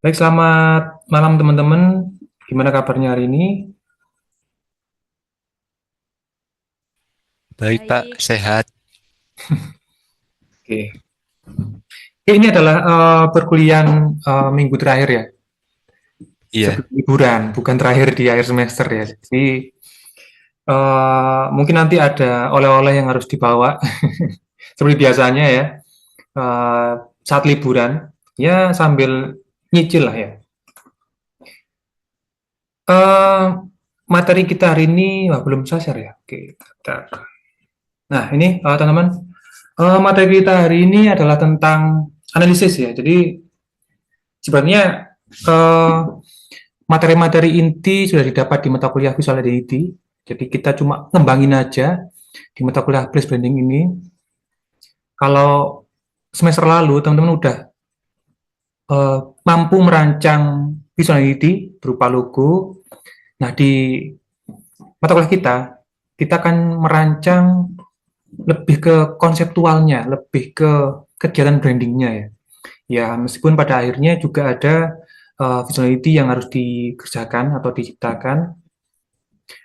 Baik, selamat malam teman-teman. Gimana kabarnya hari ini? Baik, Pak. Baik, Sehat. Oke. Oke, ini adalah perkuliahan minggu terakhir ya, Iya. sebelum liburan, bukan terakhir di akhir semester ya. Jadi mungkin nanti ada oleh-oleh yang harus dibawa, seperti biasanya ya, eh, saat liburan, ya sambil nyicil lah ya. Eh, Materi kita hari ini, wah, belum sasar ya. Oke, nah ini teman-teman, materi kita hari ini adalah tentang analisis ya. Jadi sebenarnya eh, materi-materi inti sudah didapat di mata kuliah Visual Identity. Jadi kita cuma ngembangin aja di mata kuliah Place Branding ini. Kalau semester lalu teman-teman udah eh, mampu merancang Visual Identity berupa logo. Nah, di mata kuliah kita akan merancang lebih ke konseptualnya, lebih ke kegiatan brandingnya ya. Ya, meskipun pada akhirnya juga ada functionality yang harus dikerjakan atau diciptakan.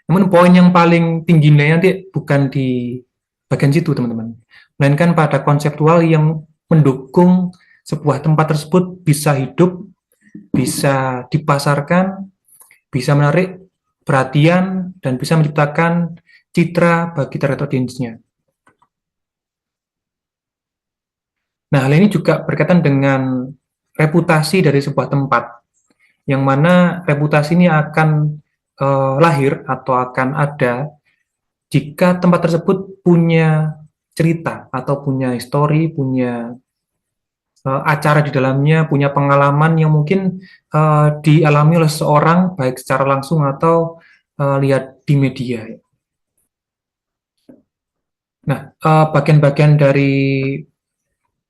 Namun poin yang paling tinggi nilainya nanti bukan di bagian situ, teman-teman. Melainkan pada konseptual yang mendukung sebuah tempat tersebut bisa hidup, bisa dipasarkan, bisa menarik perhatian, dan bisa menciptakan citra bagi target audience-nya. Nah, hal ini juga berkaitan dengan reputasi dari sebuah tempat, yang mana reputasi ini akan lahir atau akan ada jika tempat tersebut punya cerita atau punya histori, punya acara di dalamnya, punya pengalaman yang mungkin dialami oleh seseorang baik secara langsung atau lihat di media. Nah, bagian-bagian dari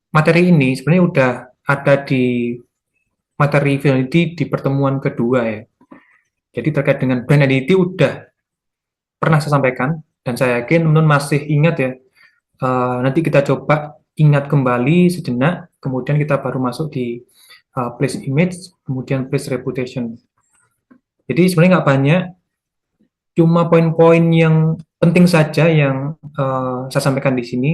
materi ini sebenarnya udah ada di materi Fidelity di pertemuan kedua ya. Jadi terkait dengan brand identity udah pernah saya sampaikan dan saya yakin teman-teman masih ingat ya. Nanti kita coba ingat kembali sejenak, kemudian kita baru masuk di place image, kemudian place reputation. Jadi sebenarnya nggak banyak, cuma poin-poin yang penting saja yang saya sampaikan di sini.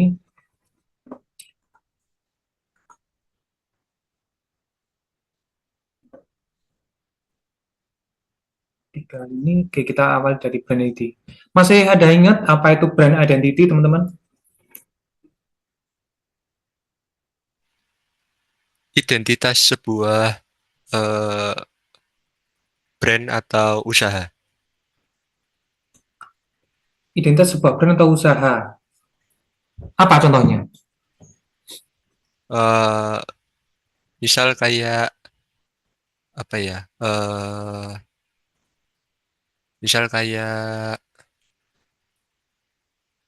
Tiga ini, oke, kita awal dari brand identity. Masih ada ingat apa itu brand identity, teman-teman? Identitas sebuah eh, brand atau usaha. Identitas sebuah brand atau usaha. Apa contohnya? Eh, Misal kayak apa ya? Misal kayak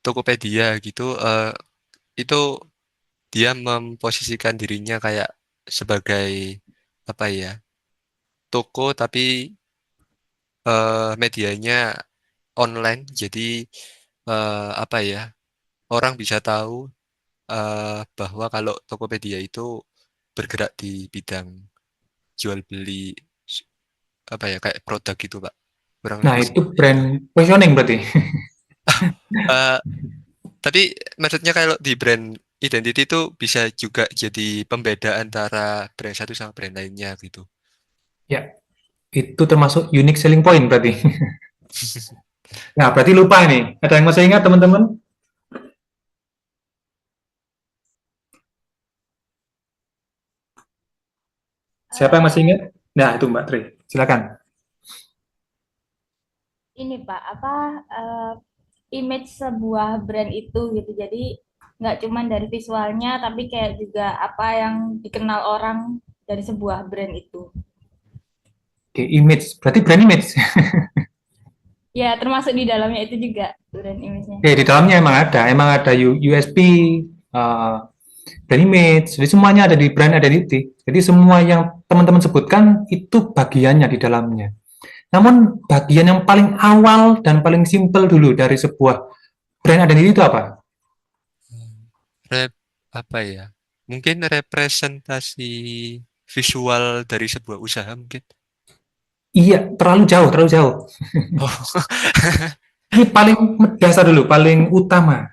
Tokopedia gitu. Itu dia memposisikan dirinya kayak sebagai apa ya? Toko tapi medianya online. Jadi apa ya? Orang bisa tahu bahwa kalau Tokopedia itu bergerak di bidang jual beli apa ya kayak produk gitu Pak, kurang Nah, lebih itu seperti itu. brand positioning berarti. Eh, tapi maksudnya kalau di brand identity itu bisa juga jadi pembeda antara brand satu sama brand lainnya gitu. Ya, itu termasuk unique selling point berarti. Nah, berarti lupa nih. Ada yang masih ingat, teman-teman? Siapa yang masih eh, ingat? Nah, itu Mbak Tri. Silakan. ini Pak, apa image sebuah brand itu gitu. Jadi nggak cuma dari visualnya, tapi kayak juga apa yang dikenal orang dari sebuah brand itu. Oke, image. Berarti brand image. Ya, termasuk di dalamnya itu juga brand image-nya. Oke, di dalamnya emang ada USP, uh, brand image. Jadi semuanya ada di brand identity. Jadi semua yang teman-teman sebutkan itu bagiannya di dalamnya. Namun bagian yang paling awal dan paling simpel dulu dari sebuah brand identity itu apa? Rep, apa ya? Mungkin representasi visual dari sebuah usaha mungkin? Iya, terlalu jauh, terlalu jauh. Oh, Ini paling dasar dulu, paling utama.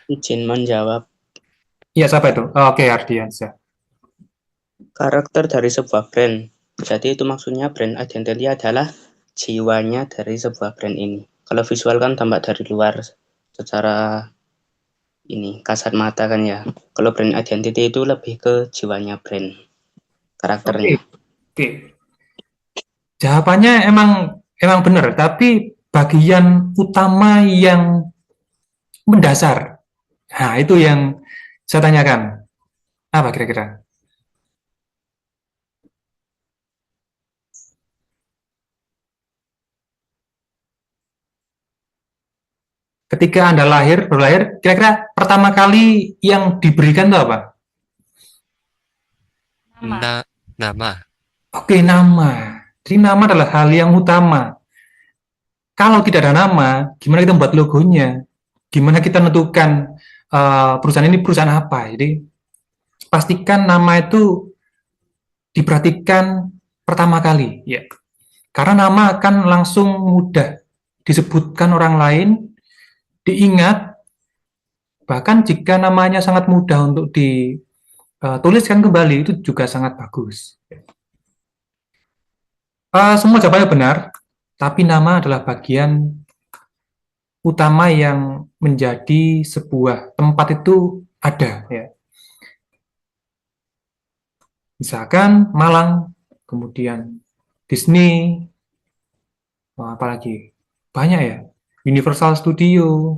Izin menjawab. Iya, siapa itu? Oh, oke, Ardiansyah. Karakter dari sebuah brand. Jadi itu maksudnya brand identity adalah jiwanya dari sebuah brand ini. Kalau visual kan tampak dari luar secara ini kasat mata kan ya. Kalau brand identity itu lebih ke jiwanya brand, karakternya. Oke. Jawabannya emang benar, tapi bagian utama yang mendasar. Nah, itu yang saya tanyakan. Apa kira-kira? Ketika Anda baru lahir, kira-kira pertama kali yang diberikan itu apa? Nama. nama. Oke, nama. Jadi nama adalah hal yang utama. Kalau tidak ada nama, gimana kita membuat logonya? Gimana kita menentukan perusahaan ini perusahaan apa? Jadi pastikan nama itu diperhatikan pertama kali, ya. Karena nama akan langsung mudah disebutkan orang lain, diingat, bahkan jika namanya sangat mudah untuk dituliskan kembali, itu juga sangat bagus. Semua jawabannya benar, tapi nama adalah bagian utama yang menjadi sebuah tempat itu ada, ya. Misalkan Malang, kemudian Disney, apalagi banyak ya, Universal Studio,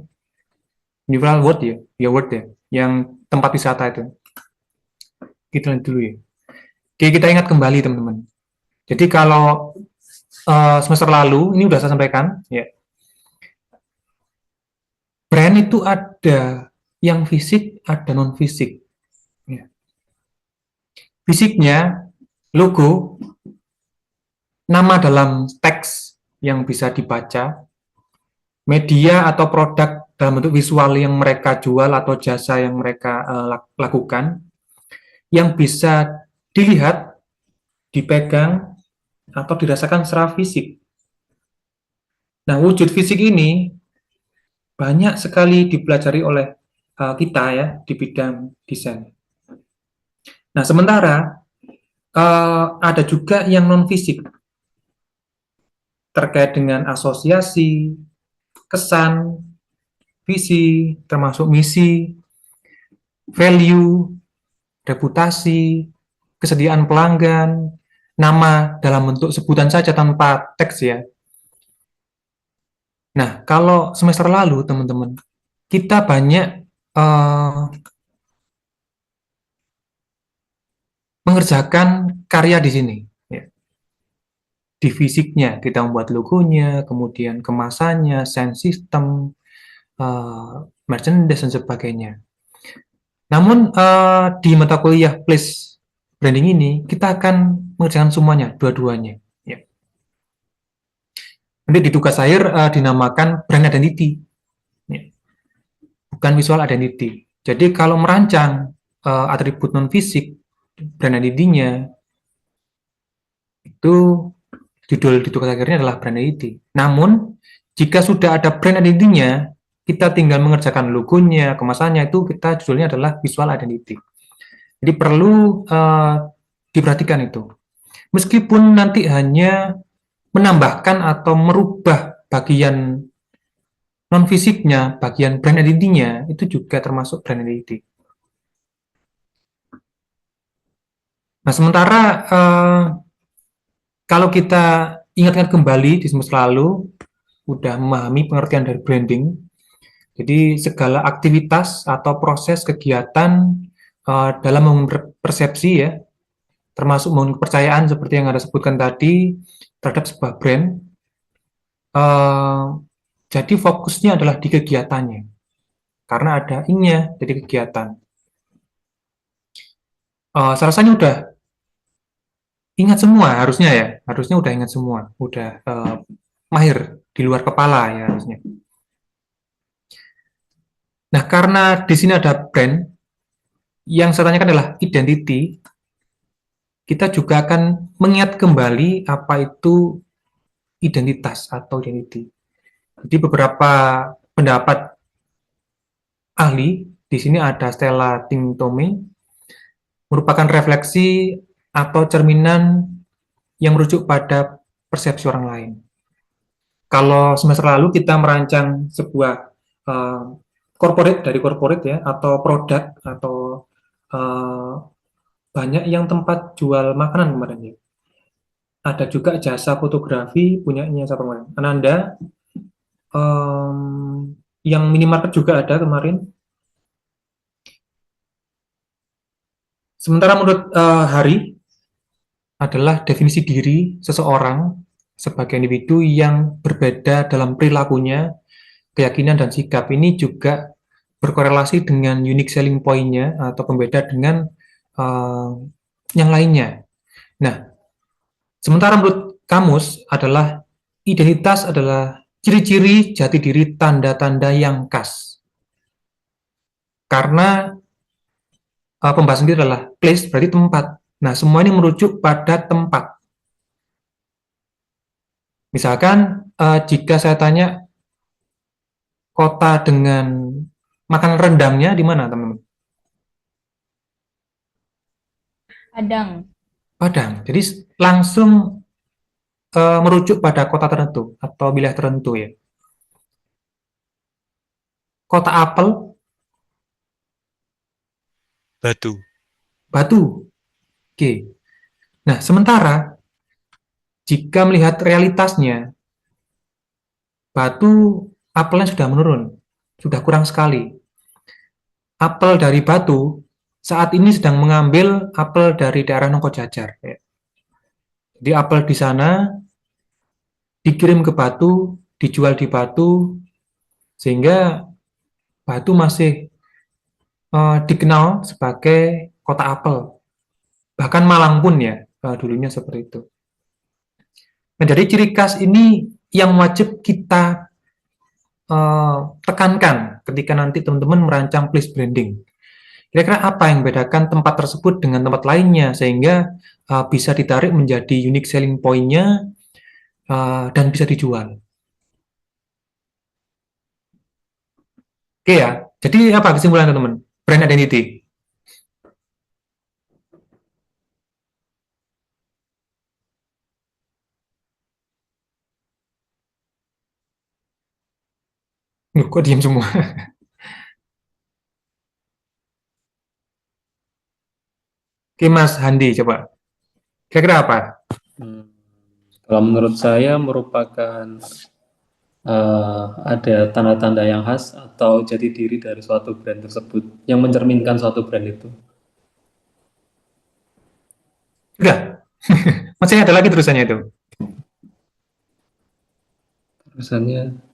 Universal World ya, World ya, yang tempat wisata itu. Kita dulu ya. Oke, kita ingat kembali teman-teman. Jadi kalau semester lalu ini sudah saya sampaikan, ya, brand itu ada yang fisik, ada non fisik. Ya. Fisiknya logo, nama dalam teks yang bisa dibaca, media atau produk dalam bentuk visual yang mereka jual atau jasa yang mereka lakukan, yang bisa dilihat, dipegang, atau dirasakan secara fisik. Nah, wujud fisik ini banyak sekali dipelajari oleh kita ya di bidang desain. Nah, sementara ada juga yang non fisik terkait dengan asosiasi, kesan, visi, termasuk misi, value, reputasi, kesediaan pelanggan, nama dalam bentuk sebutan saja tanpa teks ya. Nah, kalau semester lalu teman-teman, kita banyak mengerjakan karya di sini. Ya. Di fisiknya kita membuat logonya, kemudian kemasannya, sound system, merchandise dan sebagainya. Namun di mata kuliah Place Branding ini kita akan mengerjakan semuanya, dua-duanya. Ya. Nanti di tugas akhir dinamakan brand identity, ya. Bukan visual identity. Jadi kalau merancang atribut non fisik brand identity-nya itu judul di tugas akhirnya adalah brand identity. Namun jika sudah ada brand identity-nya, kita tinggal mengerjakan logonya, kemasannya, itu kita judulnya adalah visual identity. Jadi perlu diperhatikan itu. Meskipun nanti hanya menambahkan atau merubah bagian non fisiknya, bagian brand identity-nya, itu juga termasuk brand identity. Nah, sementara kalau kita ingat-ingat kembali di semester lalu, udah memahami pengertian dari branding, jadi segala aktivitas atau proses kegiatan dalam membangun persepsi ya, termasuk membangun kepercayaan seperti yang Anda sebutkan tadi terhadap sebuah brand. Jadi fokusnya adalah di kegiatannya, karena ada ing-nya, jadi kegiatan. Saya rasa ini udah ingat semua harusnya ya, harusnya udah ingat semua, udah mahir di luar kepala ya harusnya. Nah, karena di sini ada brand, yang saya tanyakan adalah identity. kita juga akan mengingat kembali apa itu identitas atau identity. Jadi beberapa pendapat ahli, di sini ada Stella Tingtome, merupakan refleksi atau cerminan yang merujuk pada persepsi orang lain. Kalau semester lalu kita merancang sebuah corporate ya, atau produk atau banyak yang tempat jual makanan kemarin ya. Ada juga jasa fotografi punyanya siapa kemarin? Ananda. Yang minimarket juga ada kemarin. Sementara menurut Hari adalah definisi diri seseorang sebagai individu yang berbeda dalam perilakunya, keyakinan, dan sikap. Ini juga berkorelasi dengan unique selling point-nya atau pembeda dengan yang lainnya. Nah, sementara menurut kamus adalah identitas adalah ciri-ciri jati diri, tanda-tanda yang khas. Karena pembahasan kita adalah place, berarti tempat. Nah, semua ini merujuk pada tempat. Misalkan jika saya tanya kota dengan makanan rendangnya di mana, teman-teman? Padang. Padang. Jadi langsung merujuk pada kota tertentu atau wilayah tertentu ya. Kota apel, Batu. Batu. Oke. Nah, sementara jika melihat realitasnya, Batu apelnya sudah menurun, sudah kurang sekali. Apel dari Batu saat ini sedang mengambil apel dari daerah Nongkojajar. Ya. Jadi apel di sana dikirim ke Batu, dijual di Batu, sehingga Batu masih dikenal sebagai kota apel. Bahkan Malang pun ya, dulunya seperti itu. Nah, jadi ciri khas ini yang wajib kita tekankan ketika nanti teman-teman merancang place branding. Kira-kira apa yang membedakan tempat tersebut dengan tempat lainnya sehingga bisa ditarik menjadi unique selling point-nya dan bisa dijual. Oke ya, jadi apa kesimpulan teman-teman? Brand identity. Kok diam semua? Oke Mas Handi, coba. Kira-kira apa? Kalau menurut saya merupakan ada tanda-tanda yang khas atau jati diri dari suatu brand tersebut yang mencerminkan suatu brand itu. Sudah. Masih ada lagi terusannya itu. Terusannya,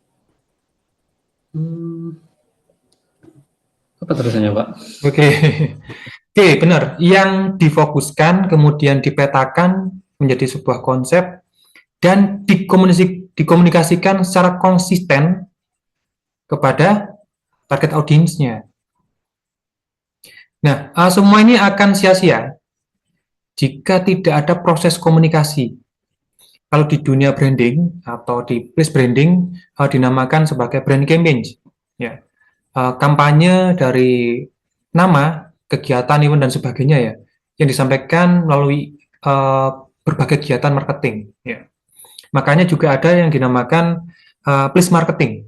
apa terusannya Pak? Oke. Oke, benar. Yang difokuskan kemudian dipetakan menjadi sebuah konsep dan dikomunikasikan secara konsisten kepada target audiensnya. Nah, semua ini akan sia-sia jika tidak ada proses komunikasi. Kalau di dunia branding atau di place branding dinamakan sebagai brand campaign. Ya. Kampanye dari nama, kegiatan, event, dan sebagainya ya, yang disampaikan melalui berbagai kegiatan marketing. Ya. Makanya juga ada yang dinamakan place marketing.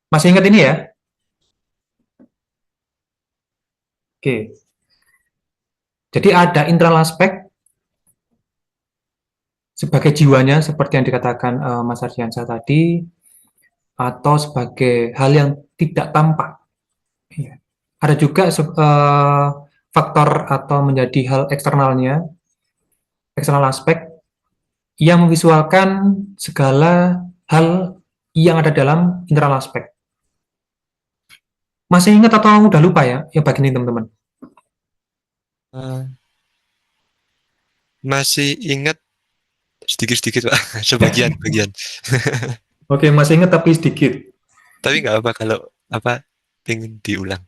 Masih ingat ini ya? Oke. Jadi ada internal aspek sebagai jiwanya seperti yang dikatakan Mas Ardiansyah tadi, atau sebagai hal yang tidak tampak. Ya. Ada juga faktor atau menjadi hal eksternalnya, eksternal aspek yang memvisualkan segala hal yang ada dalam internal aspek. Masih ingat atau udah lupa ya yang bagian ini teman-teman? Masih ingat sedikit-sedikit Pak, sebagian. Oke, masih ingat tapi sedikit. Tapi nggak apa kalau apa pengen diulang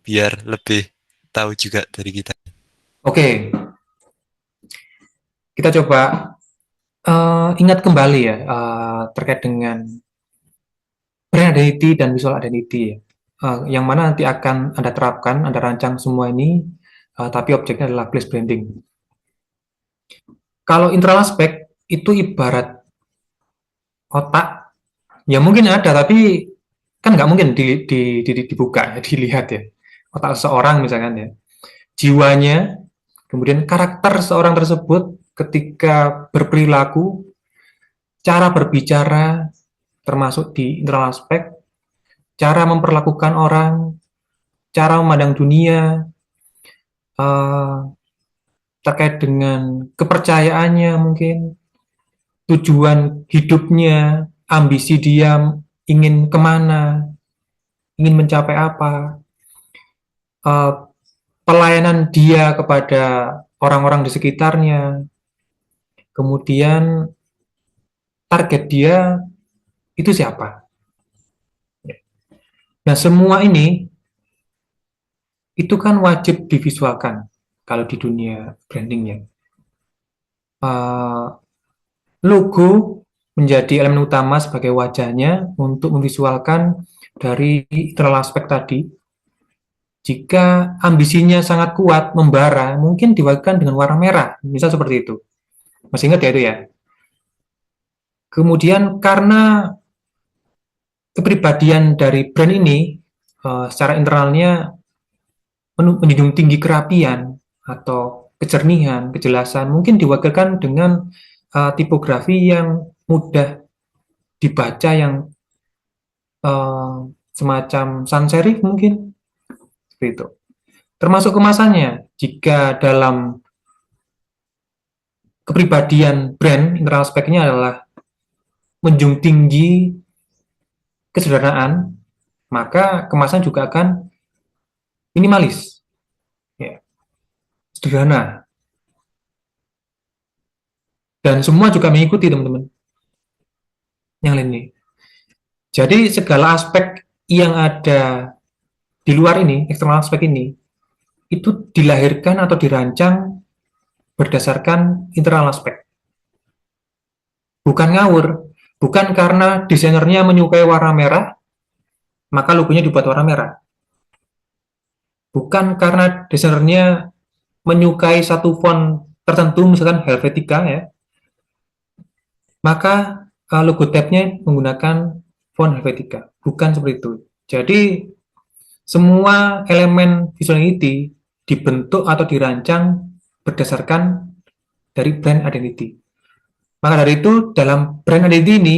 biar lebih tahu juga dari kita. Oke, kita coba ingat kembali ya terkait dengan brand identity dan visual identity ya. Yang mana nanti akan Anda terapkan, Anda rancang semua ini, tapi objeknya adalah place branding. Kalau internal aspek itu ibarat otak, ya mungkin ada, tapi kan nggak mungkin dibuka, ya, dilihat ya. Otak seseorang misalkan ya, jiwanya, kemudian karakter seorang tersebut ketika berperilaku, cara berbicara, termasuk di internal aspek, cara memperlakukan orang, cara memandang dunia, eh, terkait dengan kepercayaannya mungkin, tujuan hidupnya, ambisi dia ingin kemana, ingin mencapai apa, eh, pelayanan dia kepada orang-orang di sekitarnya, kemudian target dia itu siapa. Nah, semua ini itu kan wajib divisualkan kalau di dunia brandingnya. Logo menjadi elemen utama sebagai wajahnya untuk memvisualkan dari internal aspek tadi. Jika ambisinya sangat kuat, membara, mungkin diwakilkan dengan warna merah, misal seperti itu. Masih ingat ya itu ya? Kemudian karena kepribadian dari brand ini secara internalnya menjunjung tinggi kerapian atau kejernihan, kejelasan, mungkin diwakilkan dengan tipografi yang mudah dibaca, yang semacam sans serif mungkin seperti itu. Termasuk kemasannya, jika dalam kepribadian brand internal speknya adalah menjunjung tinggi kesederhanaan, maka kemasan juga akan minimalis, ya, sederhana, dan semua juga mengikuti teman-teman yang lain ini. Jadi segala aspek yang ada di luar ini, eksternal aspek ini, itu dilahirkan atau dirancang berdasarkan internal aspek. Bukan ngawur, bukan karena desainernya menyukai warna merah, maka logonya dibuat warna merah. Bukan karena desainernya menyukai satu font tertentu, misalkan Helvetica ya, maka logo tab-nya menggunakan font Helvetica. Bukan seperti itu. Jadi semua elemen visuality dibentuk atau dirancang berdasarkan dari brand identity. Maka dari itu dalam brand identity ini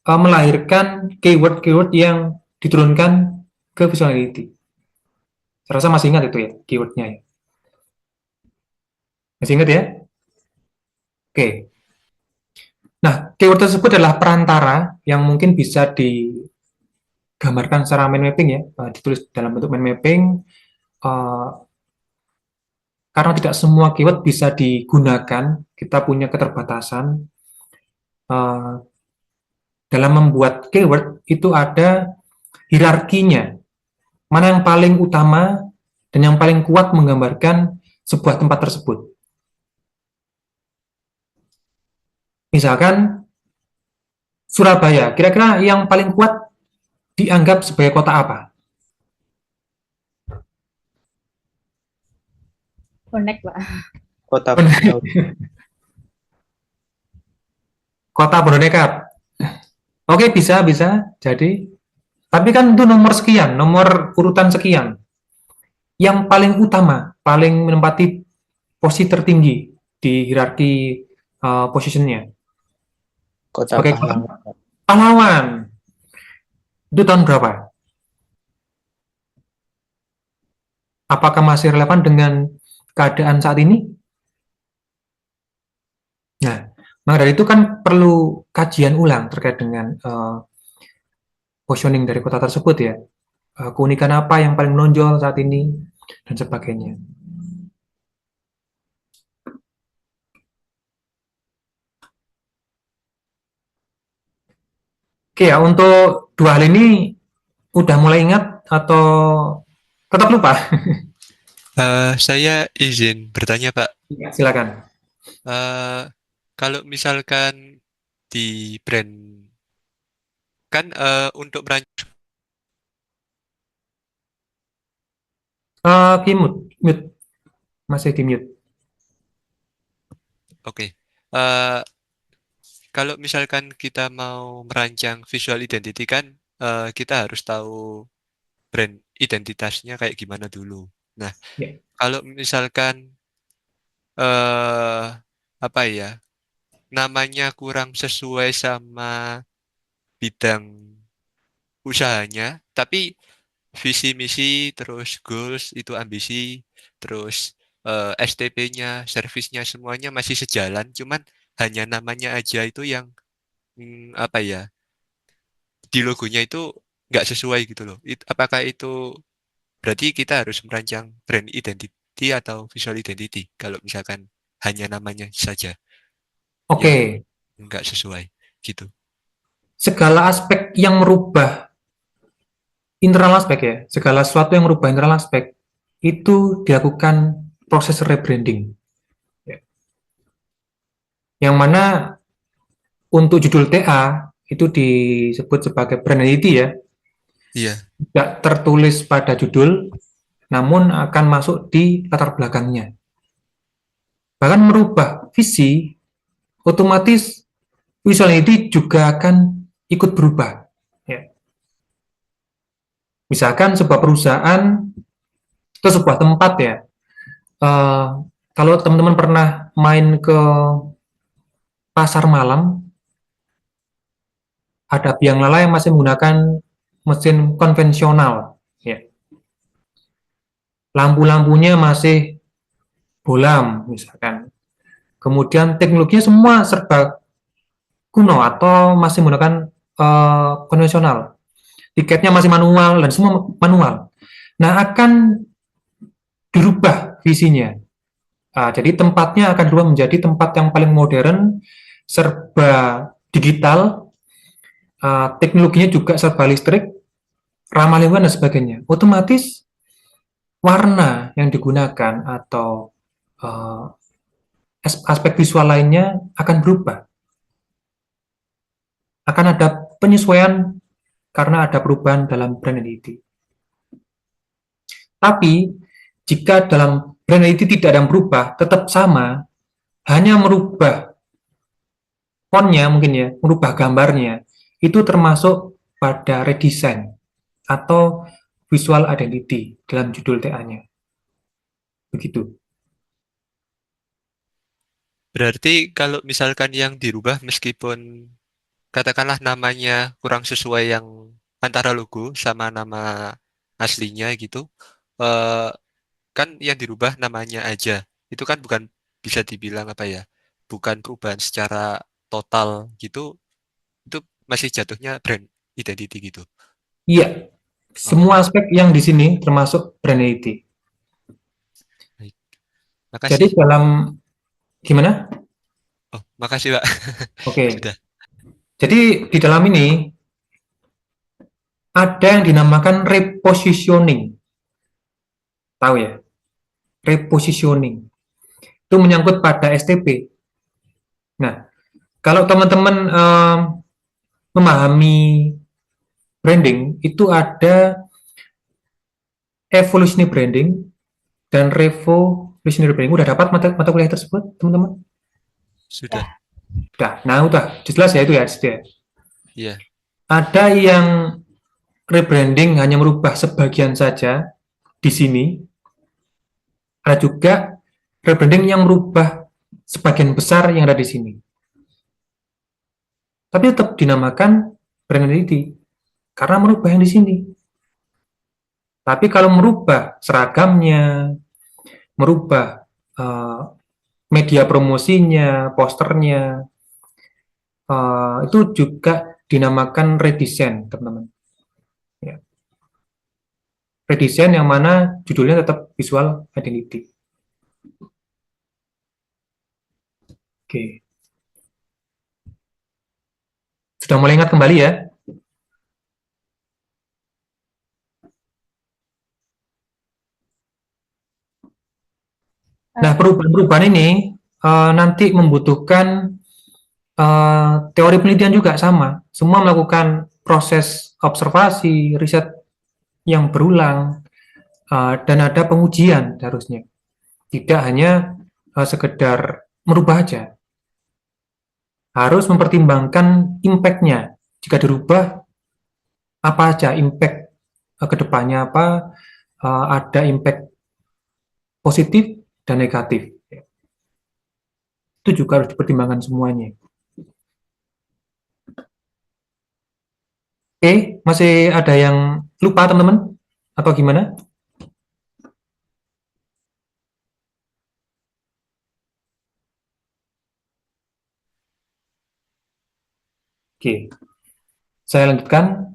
melahirkan keyword-keyword yang diturunkan ke visual identity. Saya rasa masih ingat itu ya keywordnya ya. Masih ingat ya? Oke. Nah, keyword tersebut adalah perantara yang mungkin bisa digambarkan secara mind mapping ya, ditulis dalam bentuk mind mapping, karena tidak semua keyword bisa digunakan, kita punya keterbatasan. Dalam membuat keyword itu ada hierarkinya, mana yang paling utama dan yang paling kuat menggambarkan sebuah tempat tersebut. Misalkan Surabaya, kira-kira yang paling kuat dianggap sebagai kota apa? Connect, Pak. Kota Bendau. Kota Bondonekat. Oke, bisa. Jadi, tapi kan itu nomor sekian, nomor urutan sekian. Yang paling utama, paling menempati posisi tertinggi di hierarki positionnya. Kota Sebagai Pahlawan. pahlawan. Itu tahun berapa? Apakah masih relevan dengan keadaan saat ini? Nah, maka dari itu kan perlu kajian ulang terkait dengan positioning dari kota tersebut ya. Keunikan apa yang paling menonjol saat ini, dan sebagainya. Oke ya, untuk dua hal ini udah mulai ingat atau Tetap lupa. Saya izin bertanya, Pak. Ya, silakan. Eh, Kalau misalkan di brand kan untuk merancang, Mute. Masih di mute. oke. Eh, Kalau misalkan kita mau merancang visual identity kan kita harus tahu brand identitasnya kayak gimana dulu. Nah, Ya. kalau misalkan eh apa ya, namanya kurang sesuai sama bidang usahanya, tapi visi misi terus goals itu ambisi, terus STP-nya, servisnya semuanya masih sejalan, cuman hanya namanya aja itu yang apa ya, di logonya itu nggak sesuai gitu loh. Apakah itu berarti kita harus merancang brand identity atau visual identity kalau misalkan hanya namanya saja yang Oke. nggak sesuai gitu. Segala aspek yang merubah internal aspek ya, segala sesuatu yang merubah internal aspek itu dilakukan proses rebranding. Ya. Yang mana untuk judul TA itu disebut sebagai brand identity ya, Iya, tidak tertulis pada judul, namun akan masuk di latar belakangnya. Bahkan merubah visi, otomatis visual identity juga akan ikut berubah. Ya. Misalkan sebuah perusahaan atau sebuah tempat ya, uh, kalau teman-teman pernah main ke pasar malam, ada biang lala yang masih menggunakan mesin konvensional. Ya. Lampu-lampunya masih bolam, misalkan. Kemudian teknologinya semua serba kuno atau masih menggunakan konvensional. Tiketnya masih manual dan semua manual. Nah, akan dirubah visinya. Jadi tempatnya akan berubah menjadi tempat yang paling modern, serba digital, teknologinya juga serba listrik, ramah lingkungan dan sebagainya. Otomatis warna yang digunakan atau uh, aspek visual lainnya akan berubah. Akan ada penyesuaian karena ada perubahan dalam brand identity. Tapi jika dalam brand identity tidak ada yang berubah, tetap sama, hanya merubah fontnya mungkin ya, merubah gambarnya, itu termasuk pada redesign atau visual identity dalam judul TA-nya. Begitu. berarti kalau misalkan yang dirubah meskipun katakanlah namanya kurang sesuai yang antara logo sama nama aslinya gitu, eh, kan yang dirubah namanya aja. Itu kan bukan bisa dibilang apa ya, bukan perubahan secara total gitu, itu masih jatuhnya brand identity gitu. Iya, semua Oh, aspek yang di sini termasuk brand identity. baik. Jadi Makasih. dalam gimana? Oh, makasih, Pak. Oke. Sudah. Jadi di dalam ini ada yang dinamakan repositioning. Tahu ya? Repositioning. Itu menyangkut pada STP. Nah, kalau teman-teman memahami branding, itu ada evolutionary branding dan revolutionary branding. Udah dapat mata kuliah tersebut, teman-teman? Sudah. Ya, Udah. Nah, udah. Jelas ya itu ya. Iya. Ada yang rebranding hanya merubah sebagian saja di sini. Ada juga rebranding yang merubah sebagian besar yang ada di sini. Tapi tetap dinamakan brand identity karena merubah yang di sini. Tapi kalau merubah seragamnya, merubah media promosinya, posternya, itu juga dinamakan redesign, teman-teman. Ya. Redesign yang mana judulnya tetap visual identity. Oke. Sudah mulai ingat kembali ya? Nah, perubahan-perubahan ini nanti membutuhkan teori penelitian juga sama. Semua melakukan proses observasi, riset yang berulang, dan ada pengujian harusnya. Tidak hanya sekedar merubah aja. Harus mempertimbangkan impact-nya. Jika dirubah, apa aja impact ke depannya apa, ada impact positif dan negatif. Itu juga harus dipertimbangkan semuanya. Oke, masih ada yang lupa teman-teman? Atau gimana? Oke, saya lanjutkan.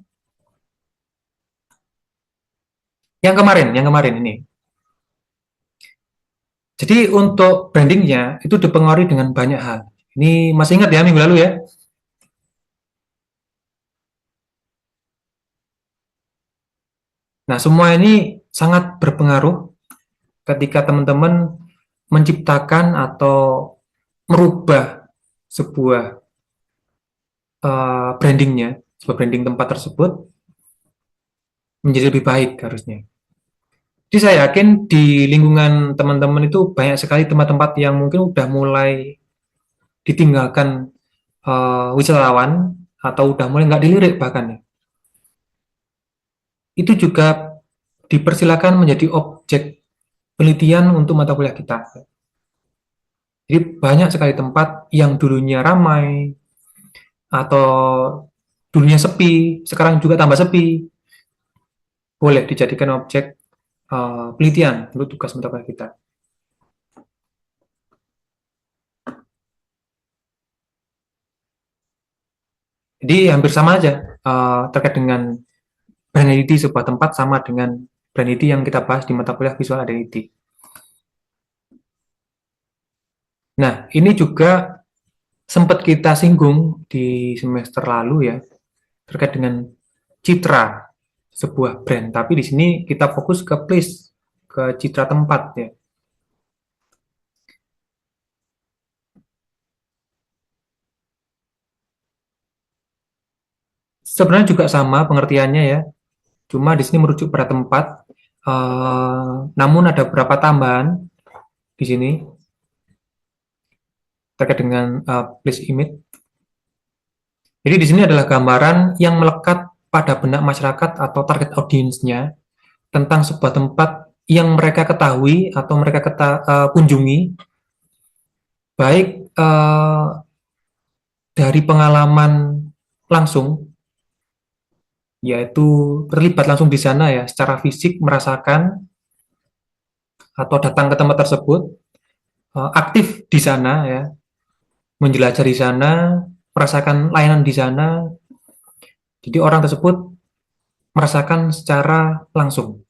Yang kemarin ini. Jadi untuk brandingnya itu dipengaruhi dengan banyak hal. Ini masih ingat ya minggu lalu ya? Nah, semua ini sangat berpengaruh ketika teman-teman menciptakan atau merubah sebuah brandingnya, sebuah branding tempat tersebut menjadi lebih baik harusnya. Jadi saya yakin di lingkungan teman-teman itu banyak sekali tempat-tempat yang mungkin udah mulai ditinggalkan wisatawan atau udah mulai nggak dilirik bahkan ya. Itu juga dipersilakan menjadi objek penelitian untuk mata kuliah kita. Jadi banyak sekali tempat yang dulunya ramai atau dulunya sepi, sekarang juga tambah sepi. Boleh dijadikan objek penelitian untuk tugas mata kuliah kita. Jadi hampir sama aja terkait dengan brand identity sebuah tempat sama dengan brand identity yang kita bahas di mata kuliah visual identity. Nah, ini juga sempat kita singgung di semester lalu ya, terkait dengan citra sebuah brand. Tapi di sini kita fokus ke place, ke citra tempat ya. Sebenarnya juga sama pengertiannya ya, cuma di sini merujuk pada tempat. Namun ada beberapa tambahan di sini terkait dengan place image. Jadi di sini adalah gambaran yang melekat pada benak masyarakat atau target audiensnya tentang sebuah tempat yang mereka ketahui atau mereka kunjungi, baik dari pengalaman langsung, yaitu terlibat langsung di sana ya, secara fisik merasakan atau datang ke tempat tersebut, aktif di sana ya, menjelajah di sana, merasakan layanan di sana. Jadi orang tersebut merasakan secara langsung.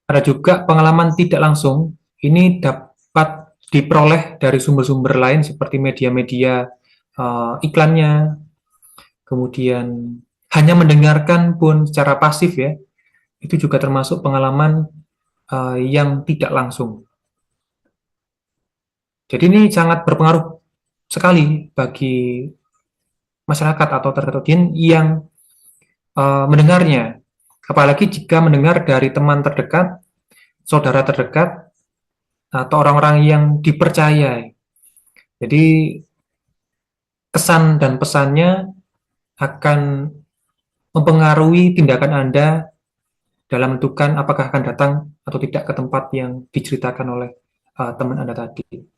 Ada juga pengalaman tidak langsung, ini dapat diperoleh dari sumber-sumber lain seperti media-media iklannya, kemudian hanya mendengarkan pun secara pasif ya, itu juga termasuk pengalaman yang tidak langsung. Jadi ini sangat berpengaruh sekali bagi masyarakat atau target audiens yang mendengarnya. Apalagi jika mendengar dari teman terdekat, saudara terdekat, atau orang-orang yang dipercaya. Jadi kesan dan pesannya akan mempengaruhi tindakan Anda dalam menentukan apakah akan datang atau tidak ke tempat yang diceritakan oleh teman Anda tadi.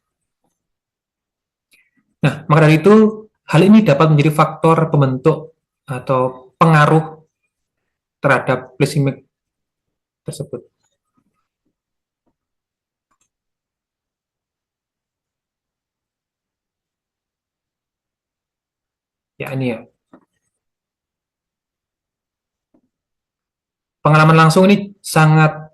Nah, maka dari itu, hal ini dapat menjadi faktor pembentuk atau pengaruh terhadap place image tersebut. Ya, ini ya. Pengalaman langsung ini sangat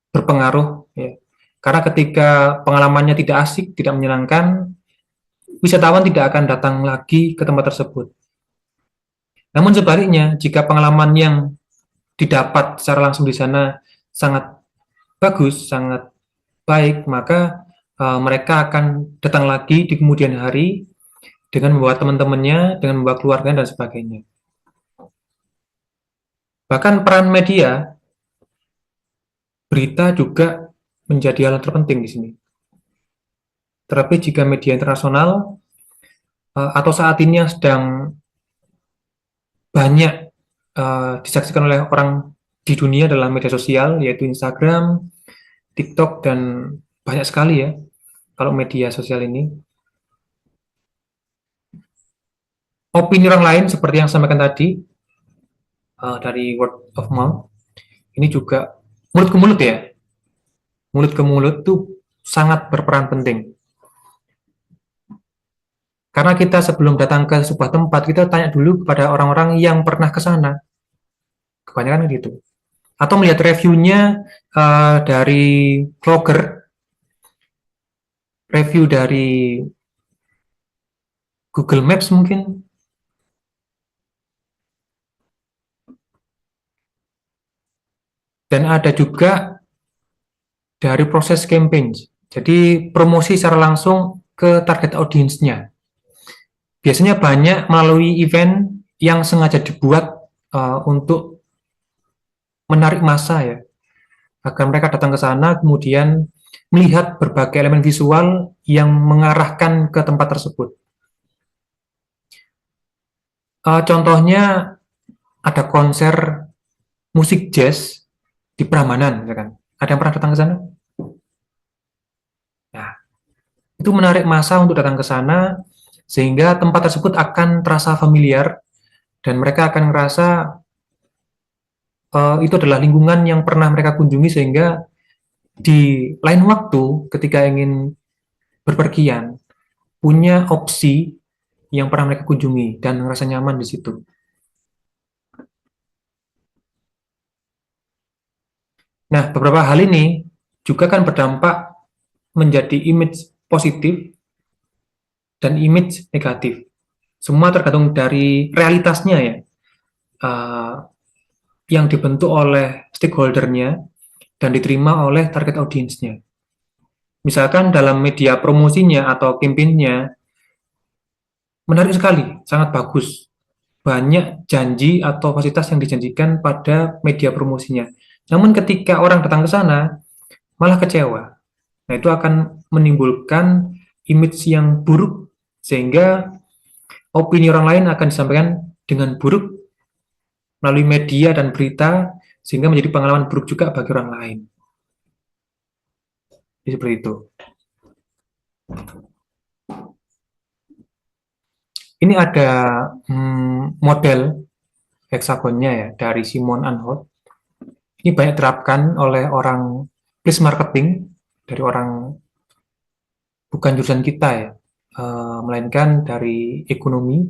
berpengaruh ya. Karena ketika pengalamannya tidak asik, tidak menyenangkan, wisatawan tidak akan datang lagi ke tempat tersebut. Namun sebaliknya, jika pengalaman yang didapat secara langsung di sana sangat bagus, sangat baik, maka mereka akan datang lagi di kemudian hari dengan membawa teman-temannya, dengan membawa keluarga dan sebagainya. Bahkan peran media, berita juga menjadi hal terpenting di sini. Terlebih jika media internasional atau saat ini yang sedang banyak disaksikan oleh orang di dunia dalam media sosial, yaitu Instagram, TikTok, dan banyak sekali ya kalau media sosial ini. Opini orang lain seperti yang saya sampaikan tadi dari word of mouth, ini juga mulut ke mulut ya. Mulut ke mulut tuh sangat berperan penting. Karena kita sebelum datang ke sebuah tempat, kita tanya dulu kepada orang-orang yang pernah ke sana. Kebanyakan gitu. Atau melihat reviewnya dari vlogger, review dari Google Maps mungkin. Dan ada juga dari proses campaign. Jadi promosi secara langsung ke target audiensnya. Biasanya banyak melalui event yang sengaja dibuat untuk menarik massa ya, agar mereka datang ke sana kemudian melihat berbagai elemen visual yang mengarahkan ke tempat tersebut. Contohnya ada konser musik jazz di Prambanan, ya kan? Ada yang pernah datang ke sana? Nah, itu menarik massa untuk datang ke sana sehingga tempat tersebut akan terasa familiar dan mereka akan merasa itu adalah lingkungan yang pernah mereka kunjungi sehingga di lain waktu ketika ingin berpergian punya opsi yang pernah mereka kunjungi dan merasa nyaman di situ. Nah, beberapa hal ini juga kan berdampak menjadi image positif dan image negatif. Semua tergantung dari realitasnya ya, yang dibentuk oleh stakeholder-nya dan diterima oleh target audience-nya. Misalkan dalam media promosinya atau campaign-nya, menarik sekali, sangat bagus. Banyak janji atau fasilitas yang dijanjikan pada media promosinya. Namun ketika orang datang ke sana, malah kecewa. Nah, itu akan menimbulkan image yang buruk, sehingga opini orang lain akan disampaikan dengan buruk melalui media dan berita, sehingga menjadi pengalaman buruk juga bagi orang lain. Jadi seperti itu. Ini ada model heksagonnya ya, dari Simon Anholt. Ini banyak diterapkan oleh orang place marketing, dari orang bukan jurusan kita ya, melainkan dari ekonomi.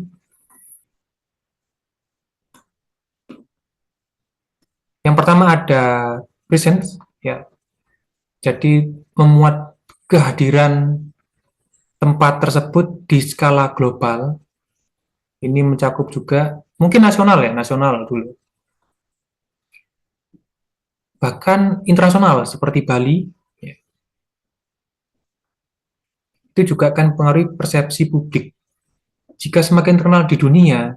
Yang pertama ada presence ya. Jadi memuat kehadiran tempat tersebut di skala global. Ini mencakup juga mungkin nasional ya, nasional dulu. Bahkan internasional seperti Bali ya. Itu juga akan mempengaruhi persepsi publik. Jika semakin terkenal di dunia,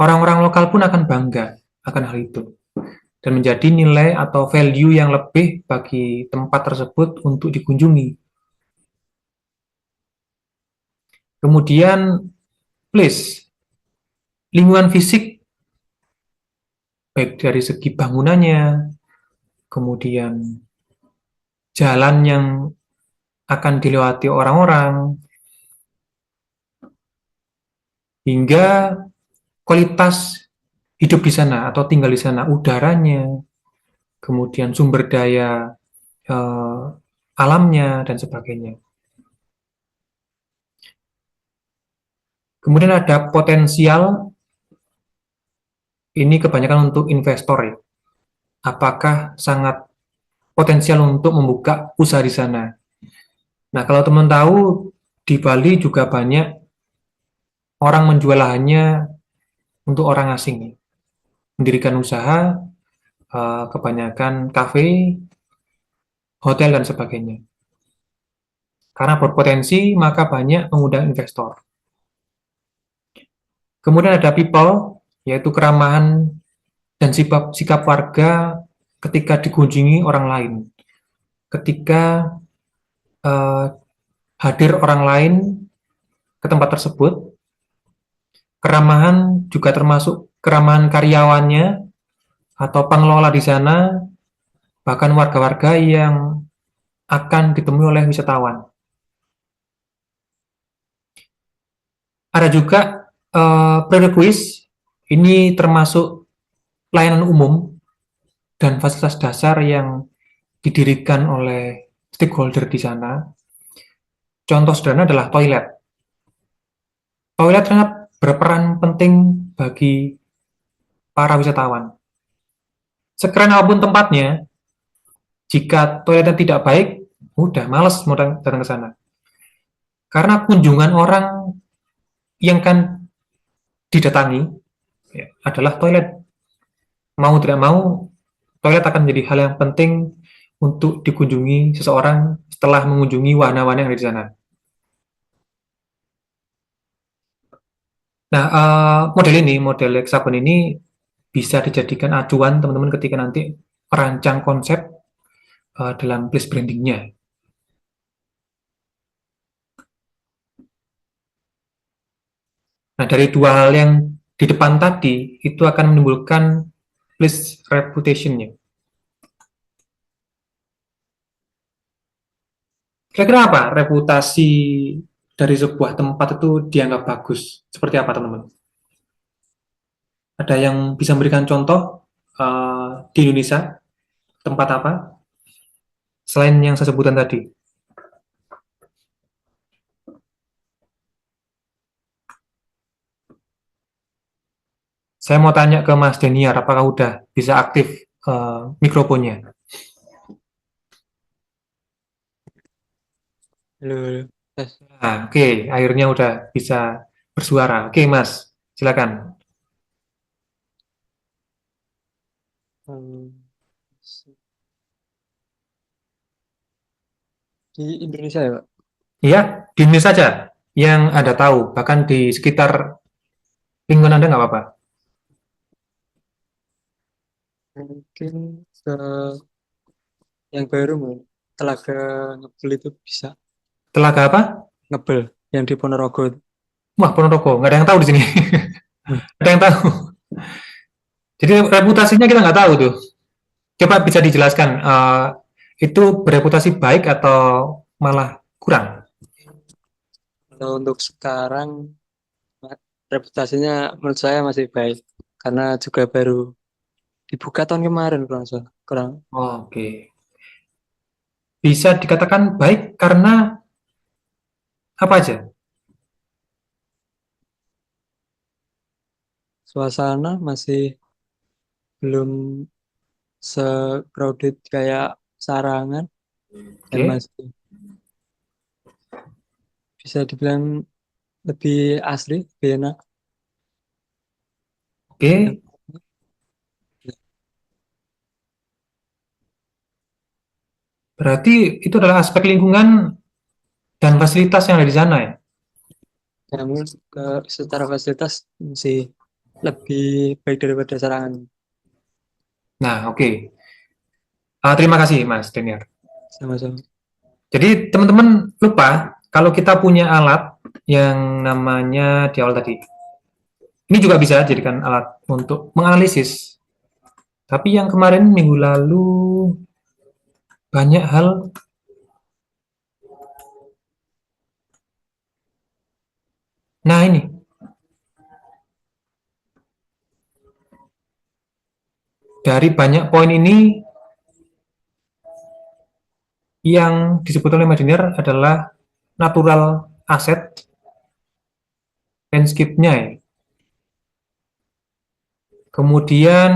orang-orang lokal pun akan bangga akan hal itu dan menjadi nilai atau value yang lebih bagi tempat tersebut untuk dikunjungi. Kemudian place, lingkungan fisik baik dari segi bangunannya, kemudian jalan yang akan dilewati orang-orang, hingga kualitas hidup di sana atau tinggal di sana, udaranya, kemudian sumber daya alamnya, dan sebagainya. Kemudian ada potensial, ini kebanyakan untuk investor ya. Apakah sangat potensial untuk membuka usaha di sana. Nah, kalau teman tahu, di Bali juga banyak orang menjual lahannya untuk orang asing. Mendirikan usaha, kebanyakan kafe, hotel, dan sebagainya. Karena berpotensi, maka banyak mengundang investor. Kemudian ada people, yaitu keramahan dan sikap warga ketika dikunjungi orang lain. Ketika hadir orang lain ke tempat tersebut, keramahan juga termasuk keramahan karyawannya atau pengelola di sana, bahkan warga-warga yang akan ditemui oleh wisatawan. Ada juga prerequisite, ini termasuk layanan umum dan fasilitas dasar yang didirikan oleh stakeholder di sana. Contoh sederhana adalah toilet. Toilet sangat berperan penting bagi para wisatawan. Sekeren apapun tempatnya, jika toiletnya tidak baik, udah males mau datang ke sana. Karena kunjungan orang yang kan didatangi ya, adalah toilet. Mau tidak mau, toilet akan menjadi hal yang penting untuk dikunjungi seseorang setelah mengunjungi wahana-wahana yang ada di sana. Nah, model hexagon ini bisa dijadikan acuan teman-teman ketika nanti merancang konsep dalam place branding-nya. Nah, dari dua hal yang di depan tadi, itu akan menimbulkan place reputation-nya. Kira-kira apa reputasi dari sebuah tempat itu dianggap bagus? Seperti apa, teman-teman? Ada yang bisa memberikan contoh di Indonesia? Tempat apa? Selain yang saya sebutkan tadi. Saya mau tanya ke Mas Deniar, apakah udah bisa aktif mikrofonnya? Halo, halo. Tes. Nah, oke, akhirnya udah bisa bersuara. Oke, Mas, silakan. Hmm, Di Indonesia ya, Pak? Iya, di Indonesia saja yang Anda tahu, bahkan di sekitar lingkungan Anda nggak apa-apa. Mungkin ke yang baru mungkin. Telaga Ngebel itu bisa. Telaga apa? Ngebel yang di Ponorogo. Wah, Ponorogo, nggak ada yang tahu di sini. Hmm. Ada yang tahu. Jadi reputasinya kita nggak tahu tuh. Coba bisa dijelaskan, itu bereputasi baik atau malah kurang? Kalau untuk sekarang reputasinya menurut saya masih baik karena juga baru dibuka tahun kemarin kurang. Oke. Bisa dikatakan baik karena apa aja? Suasana masih belum se-crowded kayak Sarangan dan Oke. masih bisa dibilang lebih asli, lebih enak. Oke. Berarti itu adalah aspek lingkungan dan fasilitas yang ada di sana ya? Namun secara fasilitas masih lebih baik daripada Sarangan. Nah, oke. Terima kasih, Mas Deniar. Sama-sama. Jadi teman-teman lupa kalau kita punya alat yang namanya di awal tadi. Ini juga bisa jadikan alat untuk menganalisis. Tapi yang kemarin minggu lalu banyak hal Nah, ini. Dari banyak poin ini, yang disebut oleh Madiner adalah natural asset landscape-nya ya. Kemudian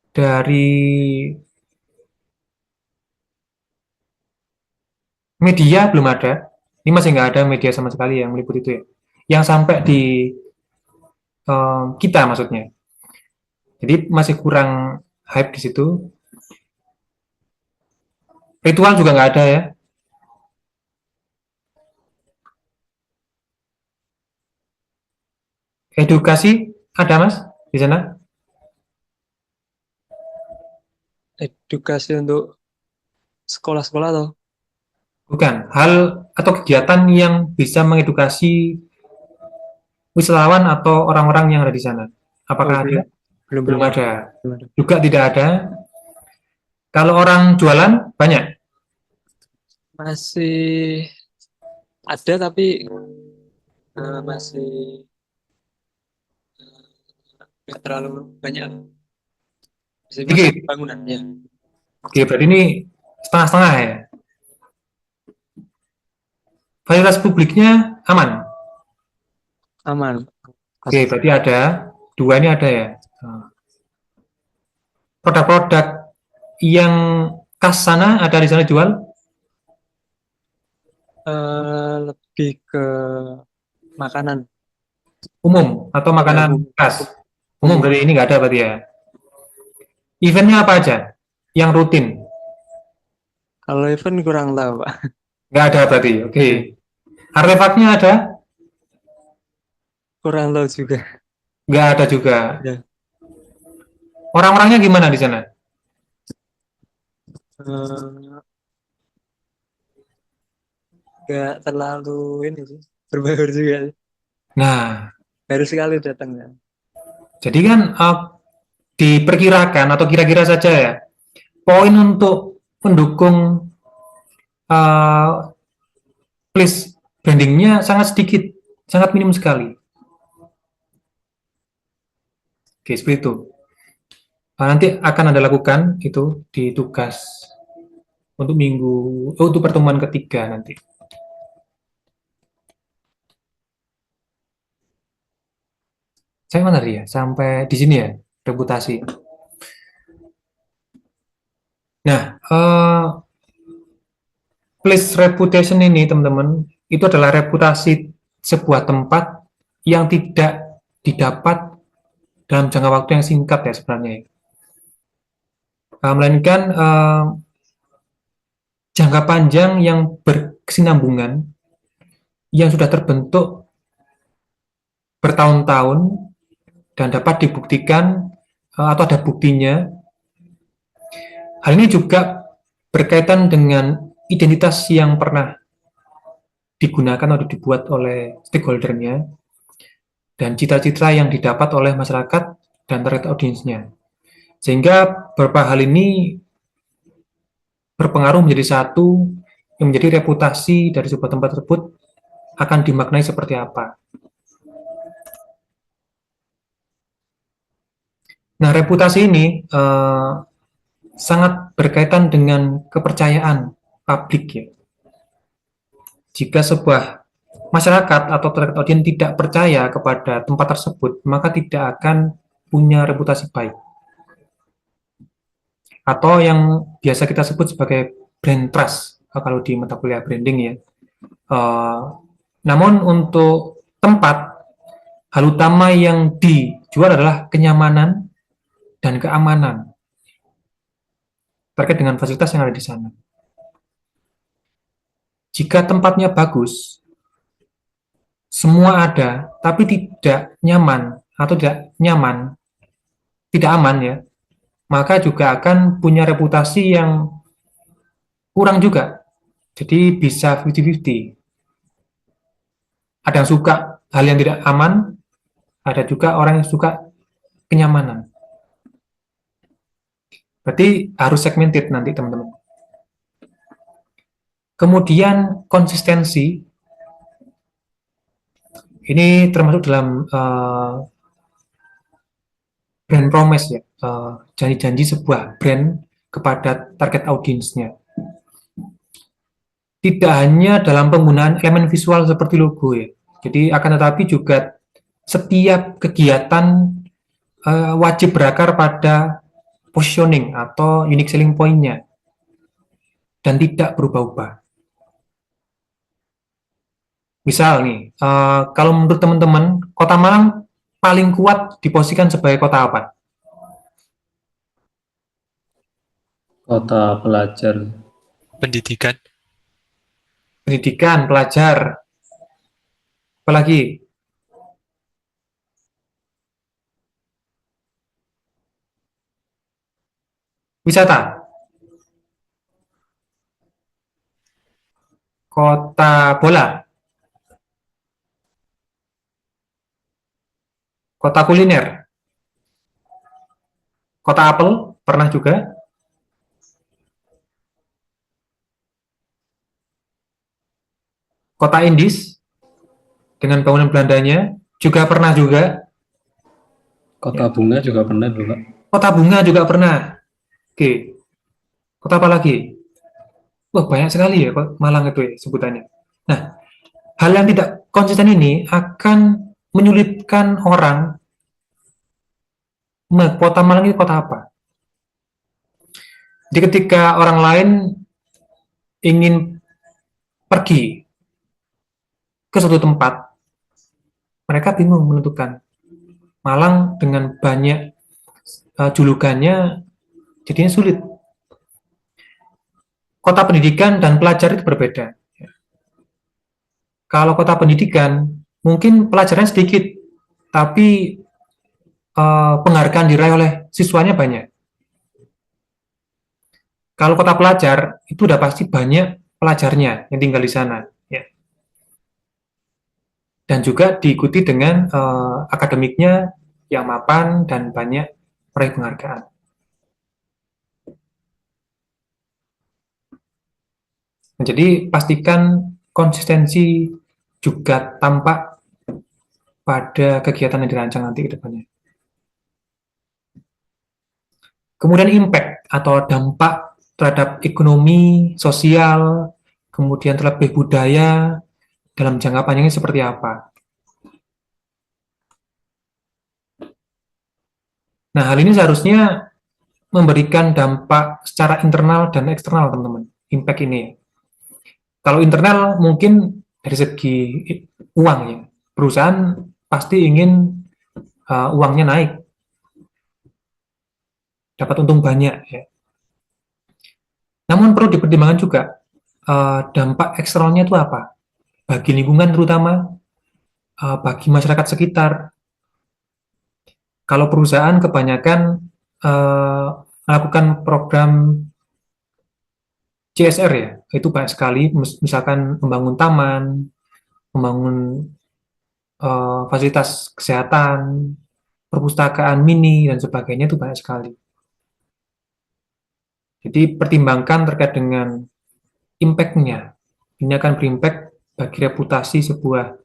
dari media belum ada. Ini masih nggak ada media sama sekali yang meliput itu ya. Yang sampai di kita maksudnya. Jadi masih kurang hype di situ. Ritual juga nggak ada ya. Edukasi ada Mas di sana? Edukasi untuk sekolah-sekolah atau Bukan. Hal atau kegiatan yang bisa mengedukasi wisatawan atau orang-orang yang ada di sana. Apakah ada? belum belum Belum belum ada. belum ada. Juga tidak ada. Kalau orang jualan banyak. Masih ada tapi masih nggak terlalu banyak. Masih masa Sedikit. pembangunan ya. Oke, berarti ini setengah-setengah ya. Fasilitas publiknya aman. Aman. Oke, berarti ada. Dua ini ada ya. Produk-produk yang khas sana ada di sana jual? Lebih ke makanan. Umum atau makanan umum. khas? Umum berarti ini nggak ada berarti ya. Eventnya apa aja? Yang rutin? Kalau event kurang tahu, Pak. Nggak ada berarti. Oke. Artefaknya ada? Kurang tahu juga. Nggak ada juga. Ya. Orang-orangnya gimana di sana? Nggak terlalu ini sih. Berbaur juga sih. Nah, Baru sekali datang ya. jadi kan diperkirakan atau kira-kira saja ya, poin untuk mendukung place brandingnya sangat sedikit, sangat minim sekali. Oke, seperti itu. Nanti akan Anda lakukan itu di tugas untuk untuk pertemuan ketiga nanti. Saya mana ya? Sampai di sini ya, reputasi. Nah, place reputation ini teman-teman, itu adalah reputasi sebuah tempat yang tidak didapat dalam jangka waktu yang singkat ya sebenarnya. Melainkan jangka panjang yang berkesinambungan yang sudah terbentuk bertahun-tahun dan dapat dibuktikan atau ada buktinya. Hal ini juga berkaitan dengan identitas yang pernah digunakan atau dibuat oleh stakeholder-nya dan cita-cita yang didapat oleh masyarakat dan target audiensnya. Sehingga beberapa hal ini berpengaruh menjadi satu yang menjadi reputasi dari sebuah tempat tersebut akan dimaknai seperti apa. Nah, reputasi ini sangat berkaitan dengan kepercayaan publik ya. Jika sebuah masyarakat atau target audiens tidak percaya kepada tempat tersebut, maka tidak akan punya reputasi baik. Atau yang biasa kita sebut sebagai brand trust kalau di mata kuliah branding ya. Namun untuk tempat, hal utama yang dijual adalah kenyamanan dan keamanan terkait dengan fasilitas yang ada di sana. Jika tempatnya bagus, semua ada, tapi tidak nyaman atau tidak nyaman, tidak aman ya, maka juga akan punya reputasi yang kurang juga. Jadi bisa 50-50. Ada yang suka hal yang tidak aman, ada juga orang yang suka kenyamanan. Berarti harus segmented nanti teman-teman. Kemudian konsistensi, ini termasuk dalam brand promise ya, janji-janji sebuah brand kepada target audiensnya. Tidak hanya dalam penggunaan elemen visual seperti logo ya, jadi akan tetapi juga setiap kegiatan wajib berakar pada positioning atau unique selling point-nya dan tidak berubah-ubah. Misal nih, kalau menurut teman-teman, Kota Malang paling kuat diposisikan sebagai kota apa? Kota pelajar. Pendidikan. Pendidikan, pelajar. Apalagi? Wisata. Kota bola. Kota kuliner. Kota apel, pernah juga. Kota Indis, dengan bangunan Belandanya, juga pernah juga. Kota bunga juga pernah dulu, Pak. Kota bunga juga pernah. Oke. Kota apa lagi? Wah, banyak sekali ya Malang itu ya sebutannya. Nah, hal yang tidak konsisten ini akan menyulitkan orang. Kota Malang itu kota apa? Jadi ketika orang lain ingin pergi ke suatu tempat, mereka bingung menentukan. Malang dengan banyak julukannya jadinya sulit. Kota pendidikan dan pelajar itu berbeda. Kalau kota pendidikan, mungkin pelajarannya sedikit, tapi penghargaan diraih oleh siswanya banyak. Kalau kota pelajar, itu udah pasti banyak pelajarnya yang tinggal di sana. Ya. Dan juga diikuti dengan akademiknya yang mapan dan banyak meraih penghargaan. Jadi pastikan konsistensi juga tampak pada kegiatan yang dirancang nanti ke depannya. Kemudian impact atau dampak terhadap ekonomi, sosial, kemudian terlebih budaya dalam jangka panjangnya seperti apa. Nah, hal ini seharusnya memberikan dampak secara internal dan eksternal, teman-teman. Impact ini. Kalau internal mungkin dari segi uang ya. Perusahaan pasti ingin uangnya naik. Dapat untung banyak ya. Namun perlu dipertimbangkan juga dampak eksternalnya itu apa? Bagi lingkungan terutama, bagi masyarakat sekitar. Kalau perusahaan kebanyakan melakukan program CSR ya, itu banyak sekali, misalkan membangun taman, membangun fasilitas kesehatan, perpustakaan mini, dan sebagainya itu banyak sekali. Jadi pertimbangkan terkait dengan impact-nya. Ini akan berimpact bagi reputasi sebuah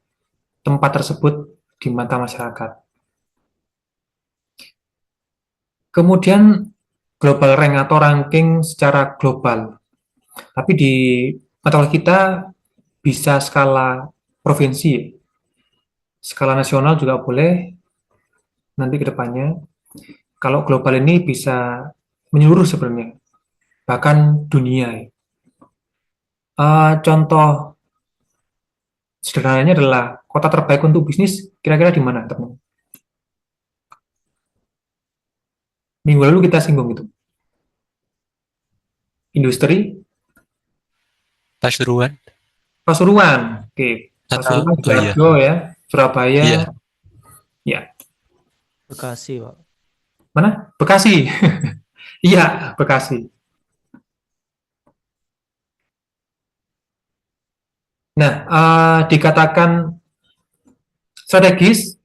tempat tersebut di mata masyarakat. Kemudian global rank atau ranking secara global. Tapi di mata kuliah kita bisa skala provinsi, skala nasional juga boleh nanti ke depannya. Kalau global ini bisa menyeluruh sebenarnya, bahkan dunia. Contoh sederhananya adalah kota terbaik untuk bisnis, kira-kira di mana, teman? Minggu lalu kita singgung itu. Industri, Pasuruan. Pasuruan, oke. Atau Pasuruan, oh iya. Sidoarjo ya, Surabaya, Iya. ya. Bekasi, Pak. Mana? Bekasi. Iya, Bekasi. Nah, dikatakan strategis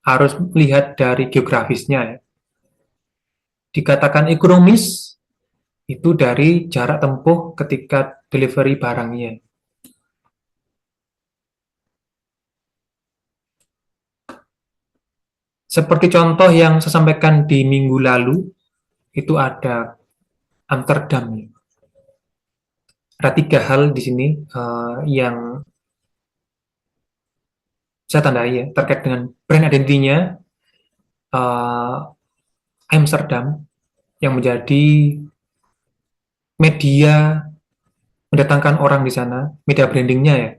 harus melihat dari geografisnya ya. Dikatakan ekonomis itu dari jarak tempuh ketika delivery barangnya. Seperti contoh yang saya sampaikan di minggu lalu, itu ada Amsterdam. Ada 3 hal di sini yang saya tandai ya, terkait dengan brand identity-nya Amsterdam yang menjadi media mendatangkan orang di sana, media brandingnya ya.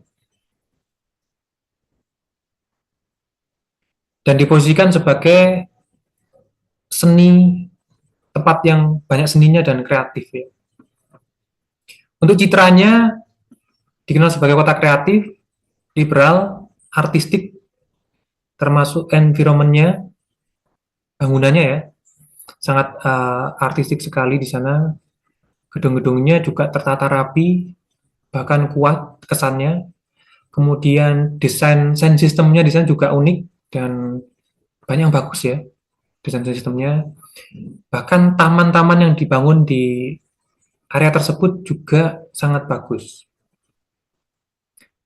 Dan diposisikan sebagai seni, tempat yang banyak seninya dan kreatif ya. Untuk citranya dikenal sebagai kota kreatif, liberal, artistik, termasuk environment-nya, bangunannya ya, sangat artistik sekali di sana. Gedung-gedungnya juga tertata rapi, bahkan kuat kesannya. Kemudian desain sound sistemnya di sana juga unik dan banyak yang bagus ya desain sistemnya. Bahkan taman-taman yang dibangun di area tersebut juga sangat bagus.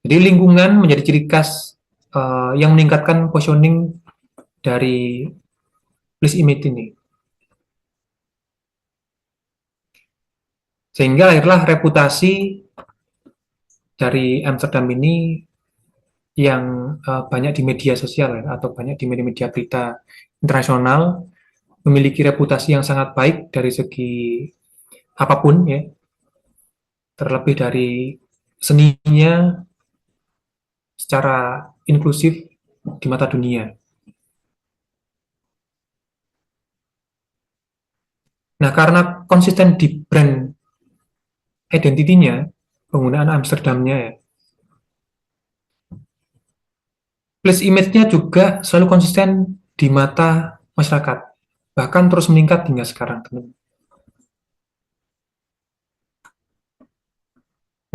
Jadi lingkungan menjadi ciri khas yang meningkatkan positioning dari place image ini. Sehingga lahirlah reputasi dari Amsterdam ini yang banyak di media sosial ya, atau banyak di media-media berita internasional, memiliki reputasi yang sangat baik dari segi apapun ya, terlebih dari seninya secara inklusif di mata dunia. Nah, karena konsisten di brand identity-nya, penggunaan Amsterdamnya ya, place image-nya juga selalu konsisten di mata masyarakat, bahkan terus meningkat hingga sekarang, teman-teman.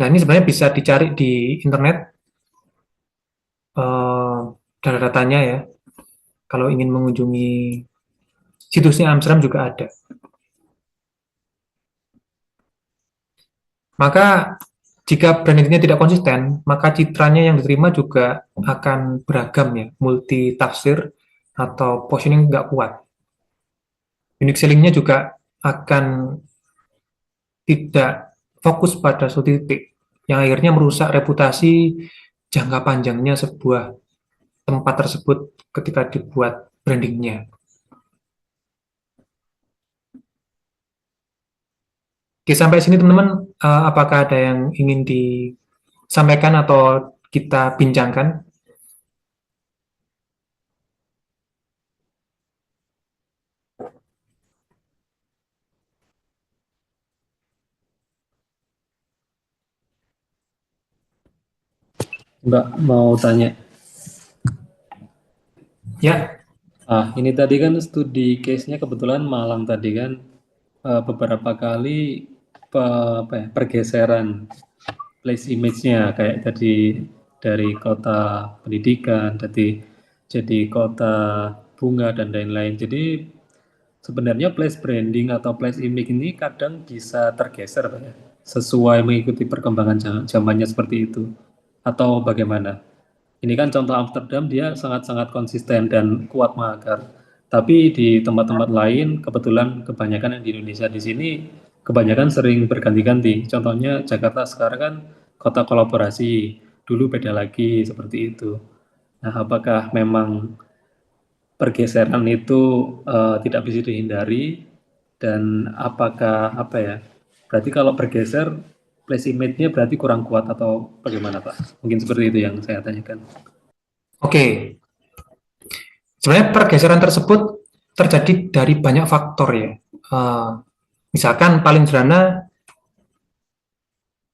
Nah, ini sebenarnya bisa dicari di internet, data-datanya ya. Kalau ingin mengunjungi situsnya Amsterdam juga ada. Maka jika brand identity tidak konsisten, maka citranya yang diterima juga akan beragam ya, multi tafsir atau positioning nggak kuat. Unique selling-nya juga akan tidak fokus pada suatu titik, yang akhirnya merusak reputasi jangka panjangnya sebuah tempat tersebut ketika dibuat brandingnya. Oke, sampai sini teman-teman, apakah ada yang ingin disampaikan atau kita bincangkan? Mbak mau tanya. Ya, Ini tadi kan studi case-nya kebetulan Malang tadi kan beberapa kali pergeseran place image-nya kayak tadi dari kota pendidikan, jadi kota bunga dan lain-lain. Jadi sebenarnya place branding atau place image ini kadang bisa tergeser, Pak ya, sesuai mengikuti perkembangan zamannya seperti itu. Atau bagaimana? Ini kan contoh Amsterdam, dia sangat-sangat konsisten dan kuat mengakar. Tapi di tempat-tempat lain, kebetulan kebanyakan yang di Indonesia di sini, kebanyakan sering berganti-ganti. Contohnya Jakarta sekarang kan kota kolaborasi, dulu beda lagi seperti itu. Nah, apakah memang pergeseran itu tidak bisa dihindari, dan apakah berarti kalau bergeser place image-nya berarti kurang kuat atau bagaimana, Pak? Mungkin seperti itu yang saya tanyakan. oke. Sebenarnya pergeseran tersebut terjadi dari banyak faktor ya. Misalkan paling sederhana,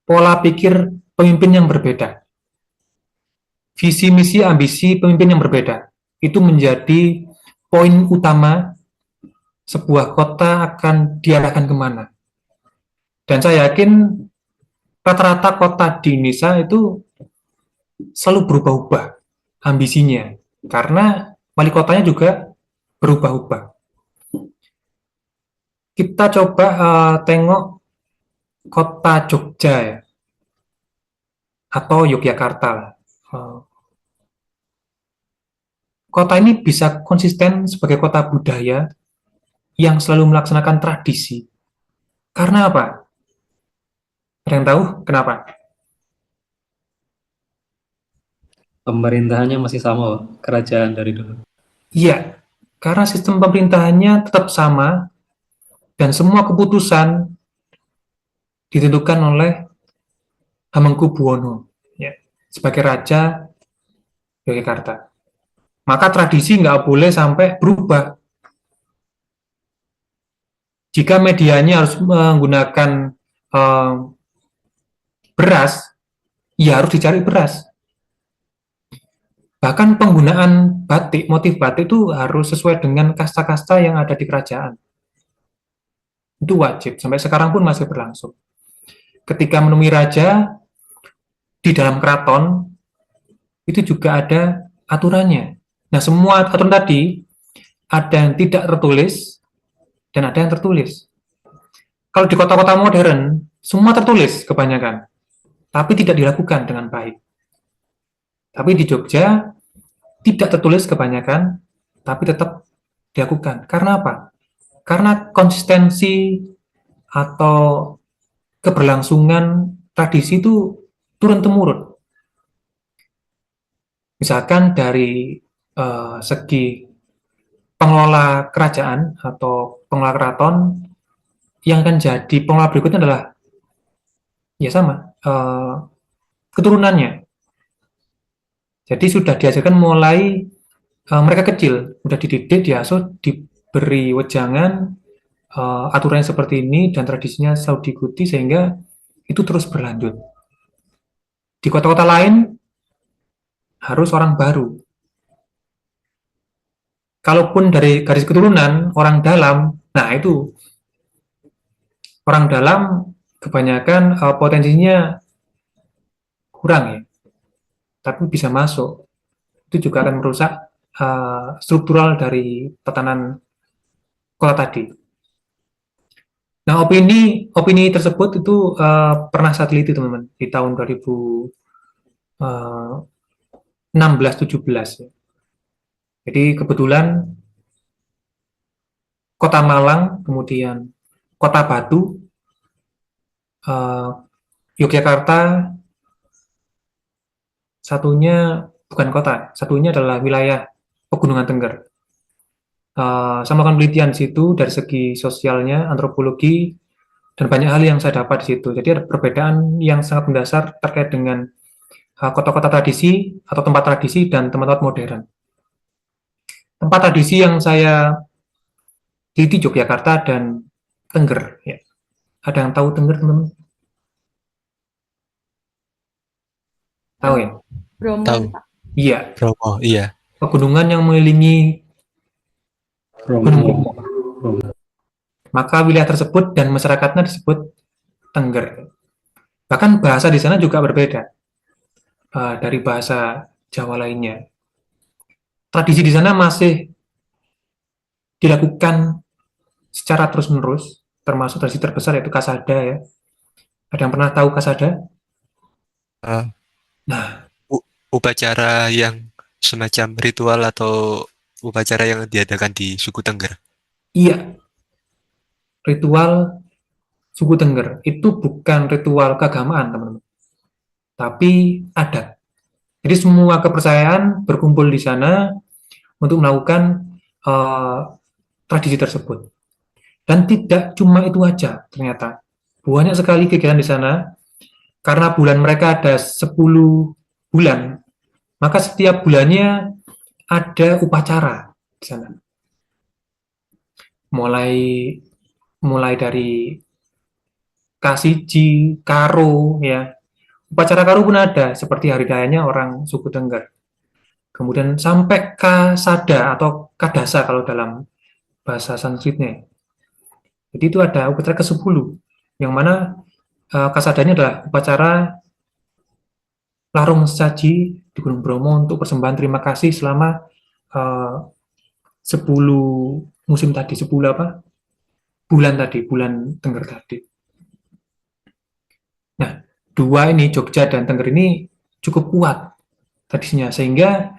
pola pikir pemimpin yang berbeda. Visi, misi, ambisi pemimpin yang berbeda. Itu menjadi poin utama sebuah kota akan diarahkan kemana. Dan saya yakin rata-rata kota di Indonesia itu selalu berubah-ubah ambisinya. Karena wali kotanya juga berubah-ubah. Kita coba tengok kota Jogja ya, atau Yogyakarta. Kota ini bisa konsisten sebagai kota budaya yang selalu melaksanakan tradisi. Karena apa? Ada yang tahu kenapa? Pemerintahannya masih sama, Pak, kerajaan dari dulu. Iya, karena sistem pemerintahannya tetap sama dan semua keputusan ditentukan oleh Hamengkubuwono ya, sebagai Raja Yogyakarta. Maka tradisi nggak boleh sampai berubah. Jika medianya harus menggunakan beras, ya harus dicari beras. Bahkan penggunaan batik, motif batik itu harus sesuai dengan kasta-kasta yang ada di kerajaan. Itu wajib, sampai sekarang pun masih berlangsung. Ketika menemui raja, di dalam keraton, itu juga ada aturannya. Nah, semua aturan tadi, ada yang tidak tertulis, dan ada yang tertulis. Kalau di kota-kota modern, semua tertulis kebanyakan, tapi tidak dilakukan dengan baik. Tapi di Jogja, tidak tertulis kebanyakan, tapi tetap dilakukan. Karena apa? Karena konsistensi atau keberlangsungan tradisi itu turun-temurun. Misalkan dari segi pengelola kerajaan atau pengelola keraton, yang akan jadi pengelola berikutnya adalah ya sama, keturunannya. Jadi sudah diajarkan mulai mereka kecil, sudah dididik, diasuh, diberi wejangan, aturannya seperti ini dan tradisinya selalu diikuti sehingga itu terus berlanjut. Di kota-kota lain harus orang baru. Kalaupun dari garis keturunan orang dalam, nah itu orang dalam kebanyakan potensinya kurang ya, tapi bisa masuk. Itu juga akan merusak struktural dari tatanan kota tadi. Nah, opini tersebut itu pernah saya teliti teman-teman di tahun 2016-17 ya. Jadi kebetulan Kota Malang, kemudian Kota Batu, Yogyakarta, satunya bukan kota, satunya adalah wilayah Pegunungan Tengger. Saya melakukan penelitian di situ dari segi sosialnya, antropologi, dan banyak hal yang saya dapat di situ. Jadi ada perbedaan yang sangat mendasar terkait dengan kota-kota tradisi atau tempat tradisi dan tempat-tempat modern. Tempat tradisi yang saya teliti Yogyakarta dan Tengger. Ya. Ada yang tahu Tengger, teman-teman? Tahu ya? Bromo, Tahu. Pak. Iya. Bromo, iya. Pegunungan yang mengelilingi Gunung Bromo. Maka wilayah tersebut dan masyarakatnya disebut Tengger. Bahkan bahasa di sana juga berbeda dari bahasa Jawa lainnya. Tradisi di sana masih dilakukan secara terus-menerus, termasuk tradisi terbesar yaitu Kasada ya. Ada yang pernah tahu Kasada? Uh, Nah, upacara yang semacam ritual atau upacara yang diadakan di suku Tengger. iya, ritual suku Tengger itu bukan ritual keagamaan, teman-teman, tapi adat. Jadi semua kepercayaan berkumpul di sana untuk melakukan tradisi tersebut. Dan tidak cuma itu aja, ternyata banyak sekali kegiatan di sana. Karena bulan mereka ada 10 bulan, maka setiap bulannya ada upacara di sana. Mulai dari Kasiji, Karo, ya. Upacara Karo pun ada, seperti hari rayanya orang suku Tengger. Kemudian sampai Kasada atau Kadasa kalau dalam bahasa Sanskritnya. Jadi itu ada upacara ke-10, yang mana Kasadanya adalah upacara larung sesaji di Gunung Bromo untuk persembahan terima kasih selama 10 musim tadi, 10 apa? Bulan tadi, bulan Tengger tadi. Nah, dua ini, Jogja dan Tengger ini cukup kuat tradisinya, sehingga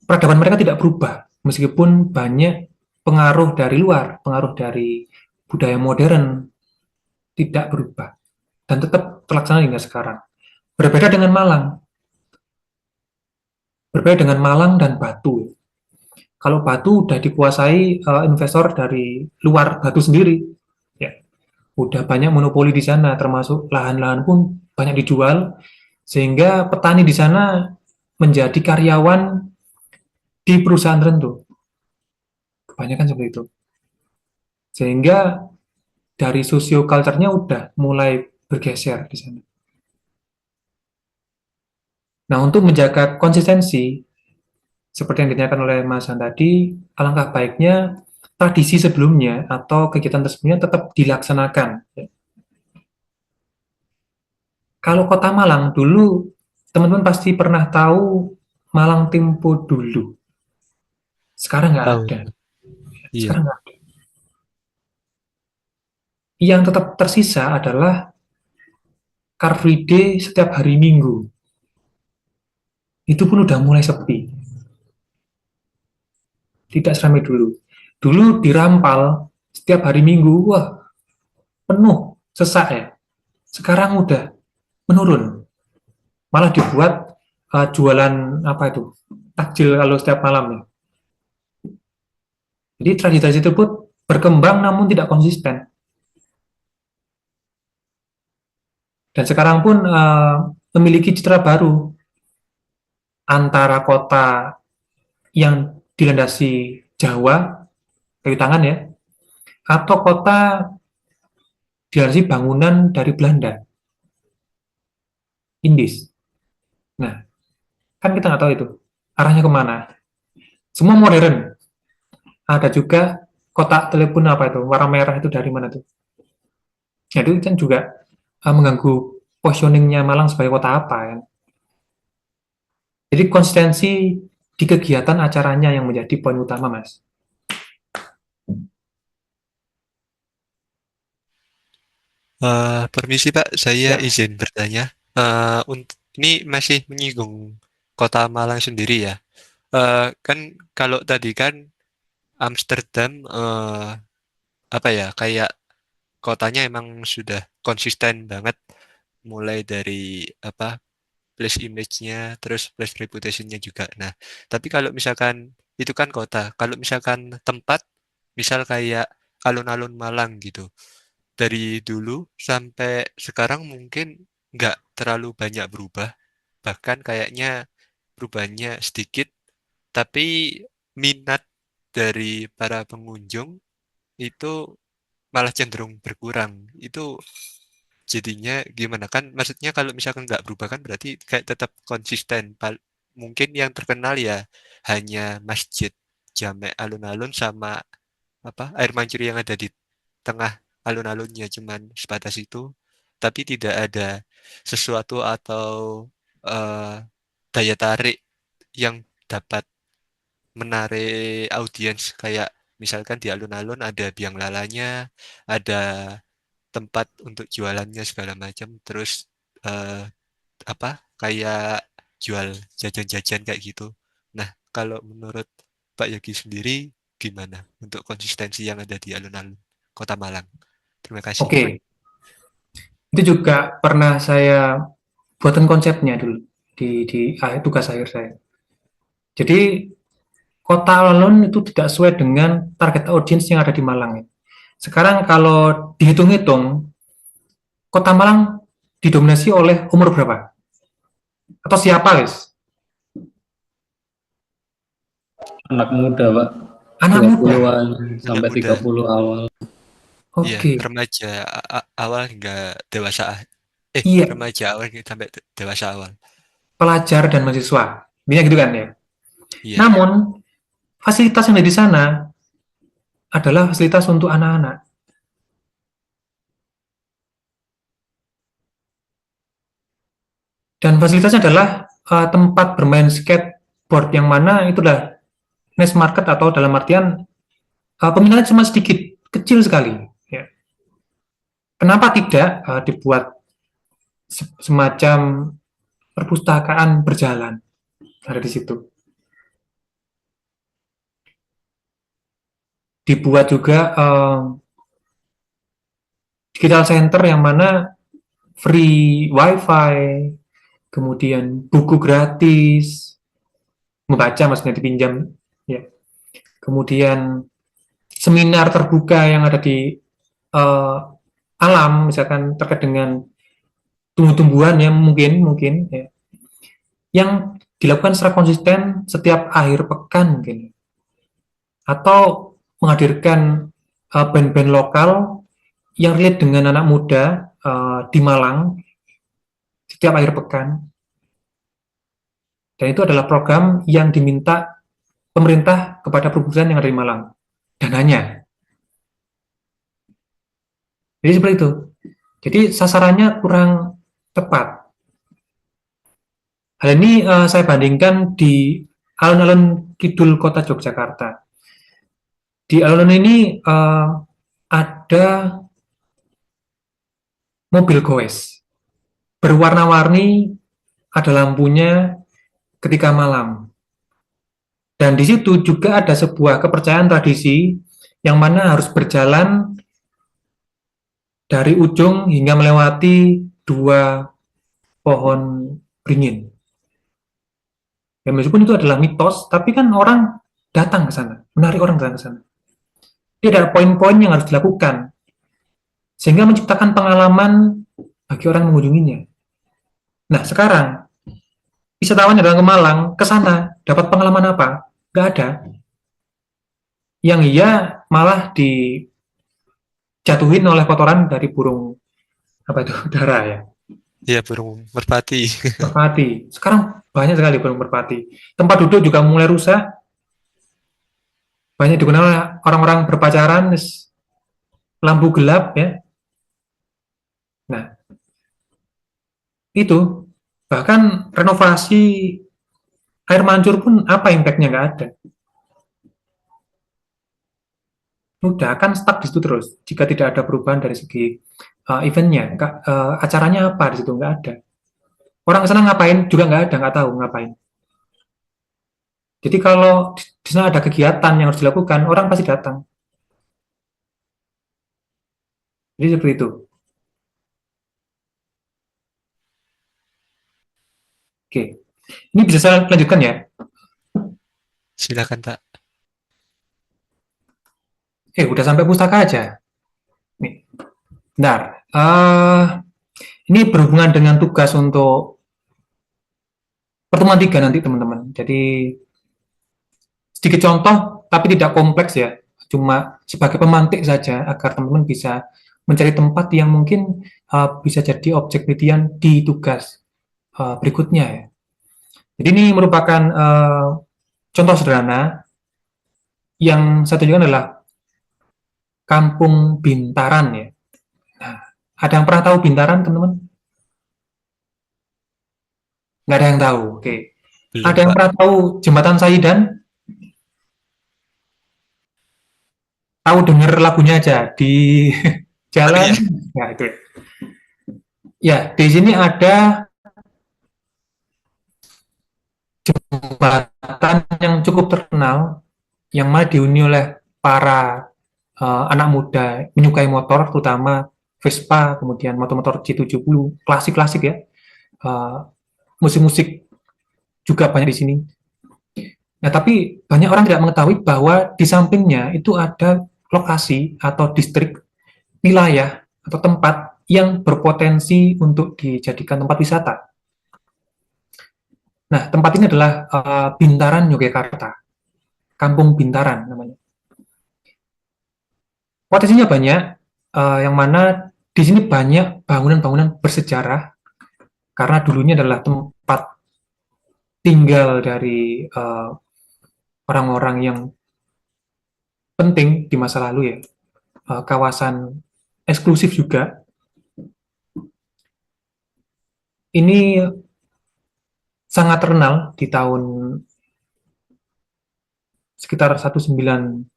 peradaban mereka tidak berubah, meskipun banyak pengaruh dari luar, pengaruh dari budaya modern, tidak berubah, dan tetap terlaksana hingga sekarang. Berbeda dengan Malang dan Batu. Kalau Batu udah dikuasai investor dari luar Batu sendiri, ya, udah banyak monopoli di sana, termasuk lahan-lahan pun banyak dijual, sehingga petani di sana menjadi karyawan di perusahaan tertentu. Kebanyakan seperti itu. Sehingga dari sosiokulturnya udah mulai bergeser di sana. Nah, untuk menjaga konsistensi, seperti yang ditanyakan oleh Mas Han tadi, alangkah baiknya tradisi sebelumnya atau kegiatan sebelumnya tetap dilaksanakan. Kalau Kota Malang dulu, teman-teman pasti pernah tahu Malang Tempo dulu. Sekarang nggak Tahu. ada. Iya. Sekarang nggak ada. Yang tetap tersisa adalah Car Free Day setiap hari Minggu. Itu pun udah mulai sepi. Tidak seramai dulu. Dulu di Rampal, setiap hari Minggu, wah, penuh, sesak ya. Sekarang udah menurun. Malah dibuat jualan apa itu? Takjil kalau setiap malam ya. Jadi tradisi tersebut berkembang namun tidak konsisten. Dan sekarang pun memiliki citra baru antara kota yang dilandasi Jawa, kayu tangan ya, atau kota dilandasi bangunan dari Belanda, Indis. Nah, kan kita nggak tahu itu arahnya kemana. Semua modern. Ada juga kotak telepon apa itu, warna merah itu dari mana tuh? Nah, itu kan juga mengganggu positioningnya Malang sebagai kota apa kan. Jadi konsistensi di kegiatan acaranya yang menjadi poin utama, Mas. Permisi Pak, saya Ya. izin bertanya. Ini masih menyinggung Kota Malang sendiri ya. Kan kalau tadi kan Amsterdam apa ya, kayak kotanya emang sudah konsisten banget, mulai dari apa, place image-nya, terus place reputation-nya juga. Nah, tapi kalau misalkan itu kan kota, kalau misalkan tempat, misal kayak alun-alun Malang gitu, dari dulu sampai sekarang mungkin nggak terlalu banyak berubah, bahkan kayaknya perubahannya sedikit, tapi minat dari para pengunjung itu malah cenderung berkurang. Itu jadinya gimana kan? Maksudnya kalau misalkan nggak berubah kan berarti kayak tetap konsisten. Mungkin yang terkenal ya hanya masjid, jamek alun-alun sama apa air mancur yang ada di tengah alun-alunnya, cuman sebatas itu, tapi tidak ada sesuatu atau eh, daya tarik yang dapat menarik audiens, kayak misalkan di alun-alun ada biang lalanya, ada tempat untuk jualannya segala macam, terus eh, apa kayak jual jajan-jajan kayak gitu. Nah, kalau menurut Pak Yogi sendiri gimana untuk konsistensi yang ada di alun-alun Kota Malang? Terima kasih. Oke, itu juga pernah saya buatkan konsepnya dulu di tugas akhir saya. Jadi kota alun itu tidak sesuai dengan target audiens yang ada di Malang. Sekarang kalau dihitung-hitung, kota Malang didominasi oleh umur berapa? Atau siapa, guys? Anak muda, Pak. Anak muda. 20-an Anak sampai muda, 30 awal. iya, Oke, remaja awal hingga dewasa. iya, Remaja awal sampai dewasa awal. pelajar dan mahasiswa. Ini gitu kan ya. Iya. Namun, fasilitas yang ada di sana adalah fasilitas untuk anak-anak. Dan fasilitasnya adalah tempat bermain skateboard yang mana itu adalah niche market atau dalam artian peminatnya cuma sedikit, kecil sekali. Ya. Kenapa tidak dibuat semacam perpustakaan berjalan ada di situ? Dibuat juga digital center yang mana free wifi, kemudian buku gratis, membaca maksudnya dipinjam, ya. Kemudian seminar terbuka yang ada di alam, misalkan terkait dengan tumbuh-tumbuhan yang mungkin ya, yang dilakukan secara konsisten setiap akhir pekan mungkin, atau menghadirkan band-band lokal yang relate dengan anak muda di Malang setiap akhir pekan. Dan itu adalah program yang diminta pemerintah kepada perusahaan yang ada di Malang. Dananya. Jadi seperti itu. Jadi sasarannya kurang tepat. Hal ini saya bandingkan di alun-alun kidul kota Yogyakarta. Di alun-alun ini ada mobil goes. Berwarna-warni, ada lampunya ketika malam. Dan di situ juga ada sebuah kepercayaan tradisi yang mana harus berjalan dari ujung hingga melewati 2 pohon beringin. Ya meskipun itu adalah mitos, tapi kan orang datang ke sana, menarik orang datang ke sana. Jadi ada poin-poin yang harus dilakukan, sehingga menciptakan pengalaman bagi orang mengunjunginya. Nah sekarang, wisatawan yang datang ke Malang, ke sana, dapat pengalaman apa? Nggak ada. Yang iya malah dijatuhin oleh kotoran dari burung, apa itu, dara ya. Ya, burung merpati. Merpati. Sekarang banyak sekali burung merpati. Tempat duduk juga mulai rusak. Banyak digunakan oleh orang-orang berpacaran, lampu gelap ya. Nah, itu bahkan renovasi air mancur pun apa impact-nya nggak ada. Udah akan stuck di situ terus jika tidak ada perubahan dari segi eventnya. Acaranya apa di situ nggak ada. Orang ke sana ngapain juga nggak ada, nggak tahu ngapain. Jadi kalau di sana ada kegiatan yang harus dilakukan, orang pasti datang. Jadi seperti itu. Oke, ini bisa saya lanjutkan ya. Silakan, Pak. Udah sampai pustaka aja. Nih, bentar. Ini berhubungan dengan tugas untuk pertemuan 3 nanti teman-teman. Jadi sedikit contoh, tapi tidak kompleks ya. Cuma sebagai pemantik saja agar teman-teman bisa mencari tempat yang mungkin bisa jadi objek penelitian di tugas berikutnya ya. Jadi ini merupakan contoh sederhana yang saya tunjukkan adalah Kampung Bintaran ya. Nah, ada yang pernah tahu Bintaran teman-teman? Nggak ada yang tahu. Oke. Belum, Ada yang Pak. pernah tahu Jembatan Saidan? Tahu dengar lagunya aja di jalan. Iya. Ya itu. Ya, di sini ada jembatan yang cukup terkenal yang mana dihuni oleh para anak muda menyukai motor, terutama Vespa, kemudian motor-motor C70, klasik-klasik ya. Musik-musik juga banyak di sini. Nah, tapi banyak orang tidak mengetahui bahwa di sampingnya itu ada lokasi atau distrik wilayah atau tempat yang berpotensi untuk dijadikan tempat wisata. Nah, tempat ini adalah Bintaran, Yogyakarta. Kampung Bintaran namanya. Potensinya banyak, yang mana di sini banyak bangunan-bangunan bersejarah, karena dulunya adalah tempat tinggal dari orang-orang yang penting di masa lalu ya. Kawasan eksklusif juga. Ini sangat terkenal di tahun sekitar 1925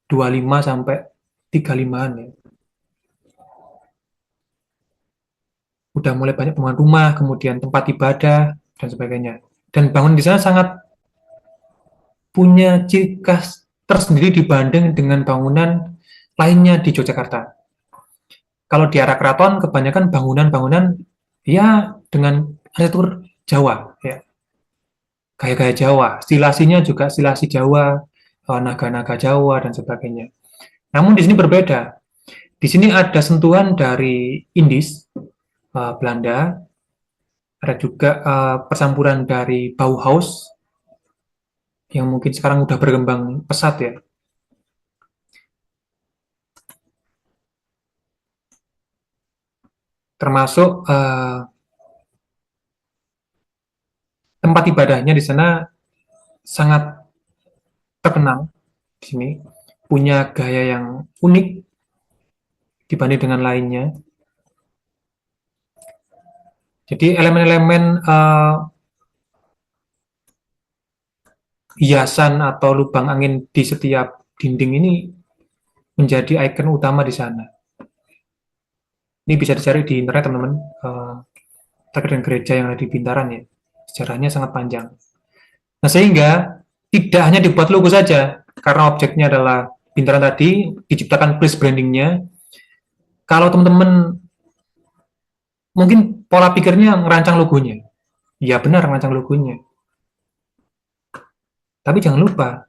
sampai 35-an ya. Udah mulai banyak bangunan rumah, kemudian tempat ibadah, dan sebagainya. Dan bangunan di sana sangat punya ciri khas tersendiri dibanding dengan bangunan lainnya di Yogyakarta. Kalau di arah keraton, kebanyakan bangunan-bangunan ya dengan arsitektur Jawa, ya. Gaya-gaya Jawa, stilasinya juga stilasi Jawa, naga-naga Jawa, dan sebagainya. Namun di sini berbeda. Di sini ada sentuhan dari Indis, Belanda, ada juga persampuran dari Bauhaus, yang mungkin sekarang udah berkembang pesat ya. Termasuk tempat tempat ibadahnya di sana sangat terkenal di sini, punya gaya yang unik dibanding dengan lainnya. Jadi elemen-elemen hiasan atau lubang angin di setiap dinding ini menjadi ikon utama di sana. Ini bisa dicari di internet, teman-teman, terkait dengan gereja yang ada di Bintaran ya. Sejarahnya sangat panjang. Nah, sehingga tidak hanya dibuat logo saja, karena objeknya adalah Bintaran tadi, diciptakan place brandingnya. Kalau teman-teman mungkin pola pikirnya ngerancang logonya, ya benar ngerancang logonya. Tapi jangan lupa,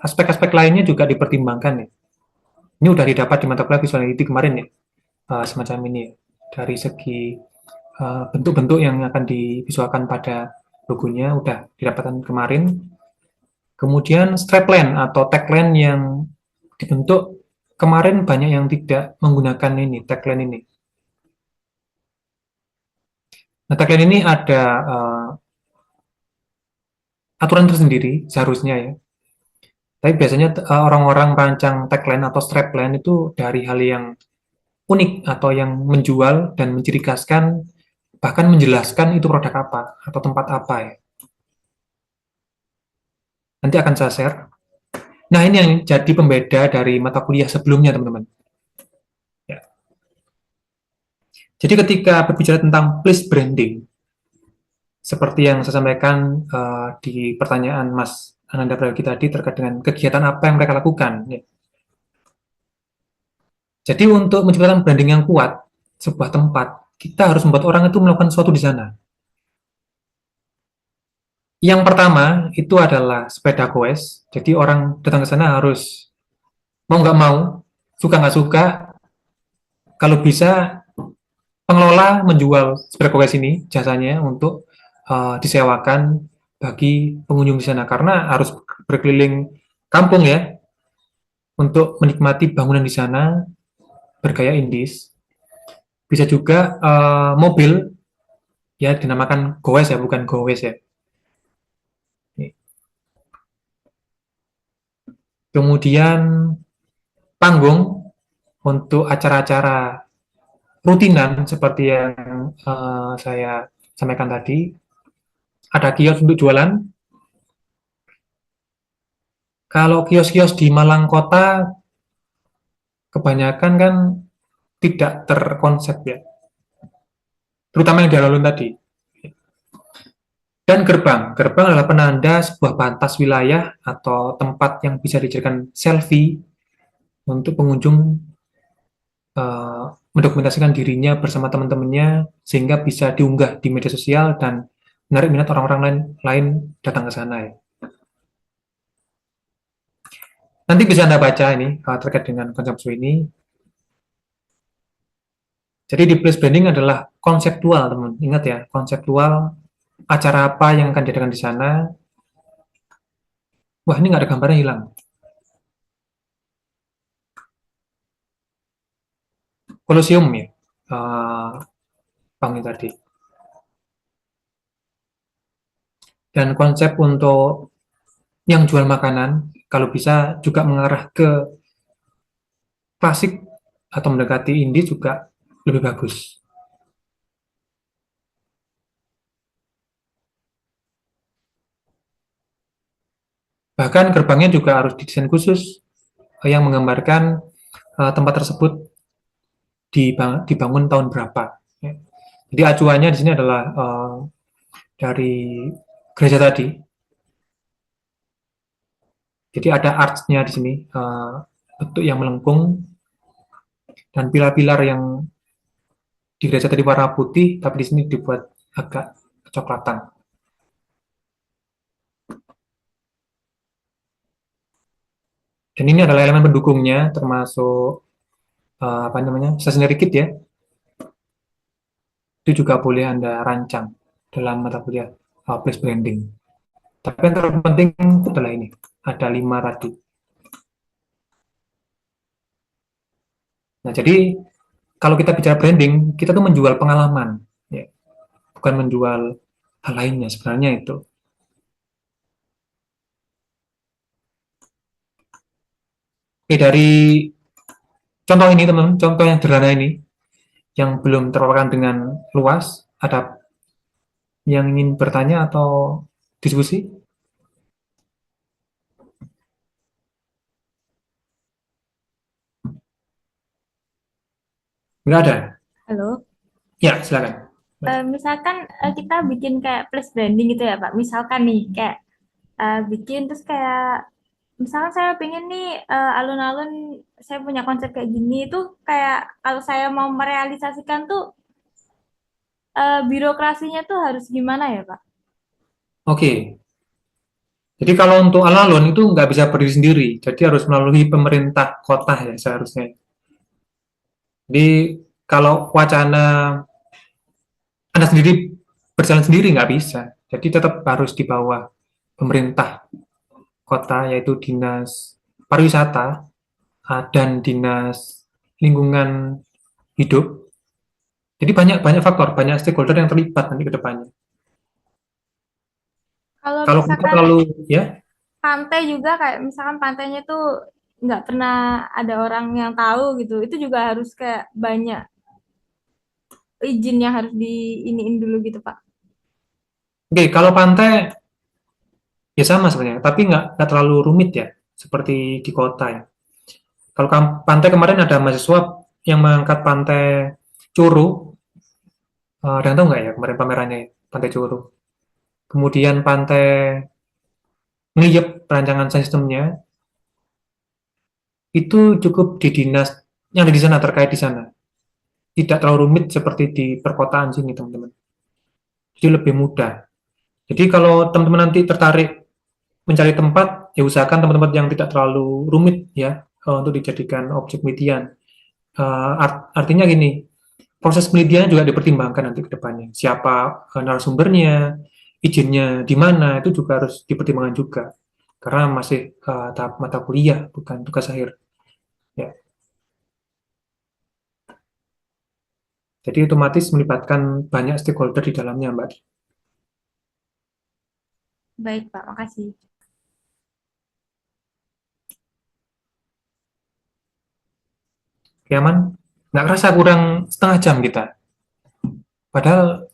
aspek-aspek lainnya juga dipertimbangkan ya. Ini udah didapat di mata kuliah visuality kemarin ya, semacam ini ya. Dari segi bentuk-bentuk yang akan divisualkan pada logonya udah didapatkan kemarin. Kemudian strapline atau tagline yang dibentuk kemarin banyak yang tidak menggunakan ini, tagline ini. Nah, tagline ini ada aturan tersendiri seharusnya ya. Tapi biasanya orang-orang rancang tagline atau strapline itu dari hal yang unik atau yang menjual dan menciri khaskan, bahkan menjelaskan itu produk apa atau tempat apa ya. Nanti akan saya share. Nah, ini yang jadi pembeda dari mata kuliah sebelumnya, teman-teman. Ya. Jadi ketika berbicara tentang place branding, seperti yang saya sampaikan di pertanyaan Mas Ananda Prayogi tadi terkait dengan kegiatan apa yang mereka lakukan. Ya. Jadi untuk menciptakan branding yang kuat, sebuah tempat, kita harus membuat orang itu melakukan sesuatu di sana. Yang pertama itu adalah sepeda goes. Jadi orang datang ke sana harus mau nggak mau, suka nggak suka, kalau bisa pengelola menjual sepeda goes ini jasanya untuk disewakan bagi pengunjung di sana karena harus berkeliling kampung ya untuk menikmati bangunan di sana bergaya Indis. Bisa juga mobil ya dinamakan goes ya, bukan goes ya. Kemudian panggung untuk acara-acara rutinan seperti yang saya sampaikan tadi. Ada kios untuk jualan. Kalau kios-kios di Malang Kota kebanyakan kan tidak terkonsep ya. Terutama yang di alun-alun tadi. Dan gerbang. Gerbang adalah penanda sebuah batas wilayah atau tempat yang bisa dijadikan selfie untuk pengunjung mendokumentasikan dirinya bersama teman-temannya sehingga bisa diunggah di media sosial dan menarik minat orang-orang lain datang ke sana ya. Nanti bisa Anda baca ini terkait dengan konsep ini. Jadi di place branding adalah konseptual, teman. Ingat ya, konseptual acara apa yang akan diadakan di sana. Wah, ini nggak ada gambarnya, hilang. Kolosium ya, Bang tadi. Dan konsep untuk yang jual makanan, kalau bisa juga mengarah ke klasik atau mendekati indie juga lebih bagus. Bahkan gerbangnya juga harus didesain khusus yang menggambarkan tempat tersebut dibangun tahun berapa. Ya. Jadi acuannya di sini adalah dari gereja tadi. Jadi ada arch-nya di sini, bentuk yang melengkung, dan pilar-pilar yang di gereja tadi warna putih, tapi di sini dibuat agak kecoklatan. Dan ini adalah elemen pendukungnya, termasuk stationary kit ya. Itu juga boleh Anda rancang dalam mata kuliah place branding. Tapi yang terpenting adalah ini, ada 5 tadi. Nah, jadi kalau kita bicara branding, kita tuh menjual pengalaman, ya. Bukan menjual hal lainnya sebenarnya itu. Oke, dari contoh ini teman-teman, contoh yang sederhana ini, yang belum terpaparkan dengan luas, ada yang ingin bertanya atau diskusi? Nggak ada? Halo. Ya, silakan. Misalkan kita bikin kayak place branding gitu ya Pak. Misalkan nih kayak bikin terus kayak misalkan saya pengen nih alun-alun saya punya konsep kayak gini itu kayak kalau saya mau merealisasikan tuh birokrasinya tuh harus gimana ya Pak? Oke, jadi kalau untuk alun-alun itu nggak bisa berdiri sendiri, jadi harus melalui pemerintah kota ya seharusnya. Jadi kalau wacana Anda sendiri berjalan sendiri nggak bisa, jadi tetap harus di bawah pemerintah kota yaitu dinas pariwisata dan dinas lingkungan hidup. Jadi banyak banyak faktor, banyak stakeholder yang terlibat nanti ke depannya. Kalau Kalau kita misalkan terlalu ya, pantai juga kayak misalkan pantainya tuh nggak pernah ada orang yang tahu gitu, itu juga harus kayak banyak izin yang harus diiniin dulu gitu Pak. oke kalau pantai ya sama sebenarnya, tapi nggak terlalu rumit ya, seperti di kota ya. Kalau pantai kemarin ada mahasiswa yang mengangkat pantai Curu, ada yang tahu nggak ya kemarin pamerannya pantai Curu. Kemudian pantai Ngeliep perancangan sistemnya itu cukup di dinas yang ada di sana terkait di sana. Tidak terlalu rumit seperti di perkotaan sini teman-teman. Jadi lebih mudah. Jadi kalau teman-teman nanti tertarik mencari tempat, ya usahakan tempat-tempat yang tidak terlalu rumit ya untuk dijadikan objek penelitian. Artinya gini, proses penelitian juga dipertimbangkan nanti ke depannya. Siapa narasumbernya, izinnya di mana, itu juga harus dipertimbangkan juga. Karena masih tahap mata kuliah, bukan tugas akhir. Ya. Jadi otomatis melibatkan banyak stakeholder di dalamnya, Mbak. Baik Pak, makasih. Oke, aman? Nggak kerasa kurang setengah jam kita. Padahal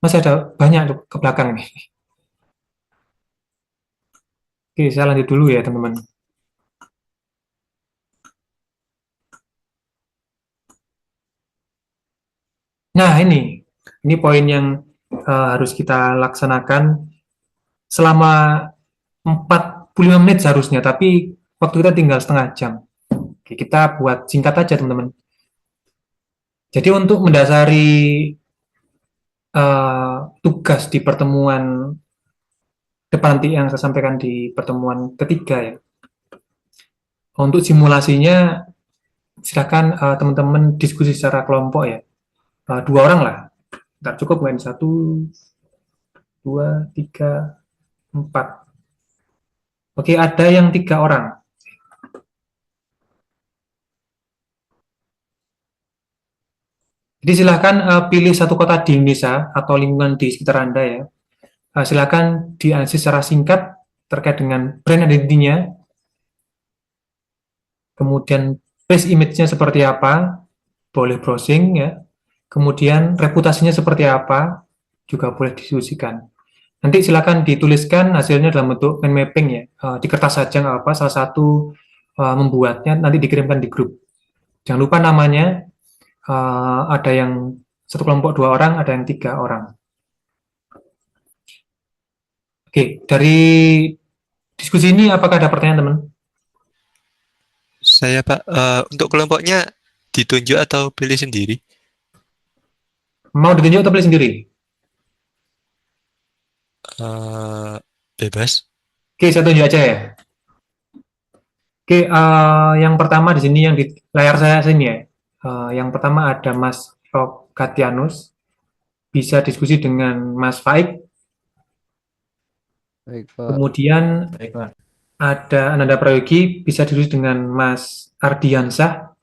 masih ada banyak ke belakang nih. Oke, saya lanjut dulu ya, teman-teman. Nah, ini poin yang harus kita laksanakan selama 45 menit seharusnya, tapi waktu kita tinggal setengah jam. Oke, kita buat singkat aja, teman-teman. Jadi untuk mendasari tugas di pertemuan depan nanti yang saya sampaikan di pertemuan ketiga ya. Untuk simulasinya silakan teman-teman diskusi secara kelompok ya. 2 orang lah. Nggak cukup nggak? 1, 2, 3, 4. Oke, ada yang 3 orang. Jadi silakan pilih satu kota di Indonesia atau lingkungan di sekitar Anda ya. Silakan dianalisis secara singkat terkait dengan brand identity-nya, kemudian base image-nya seperti apa, boleh browsing ya. Kemudian reputasinya seperti apa, juga boleh diskusikan. Nanti silakan dituliskan hasilnya dalam bentuk mind mapping ya, di kertas saja nggak apa, salah satu membuatnya nanti dikirimkan di grup. Jangan lupa namanya, ada yang satu kelompok 2 orang, ada yang 3 orang. Oke, dari diskusi ini apakah ada pertanyaan teman? Saya Pak, untuk kelompoknya ditunjuk atau pilih sendiri? Mau ditunjuk atau pilih sendiri? Bebas. Oke, saya tunjuk aja ya. Oke, yang pertama di sini yang di layar saya sini ya. Yang pertama ada Mas Rokatianus, bisa diskusi dengan Mas Faik. Baik, Pak. Kemudian Baik, Pak. ada Ananda Prayogi, bisa diskusi dengan Mas Ardiansah.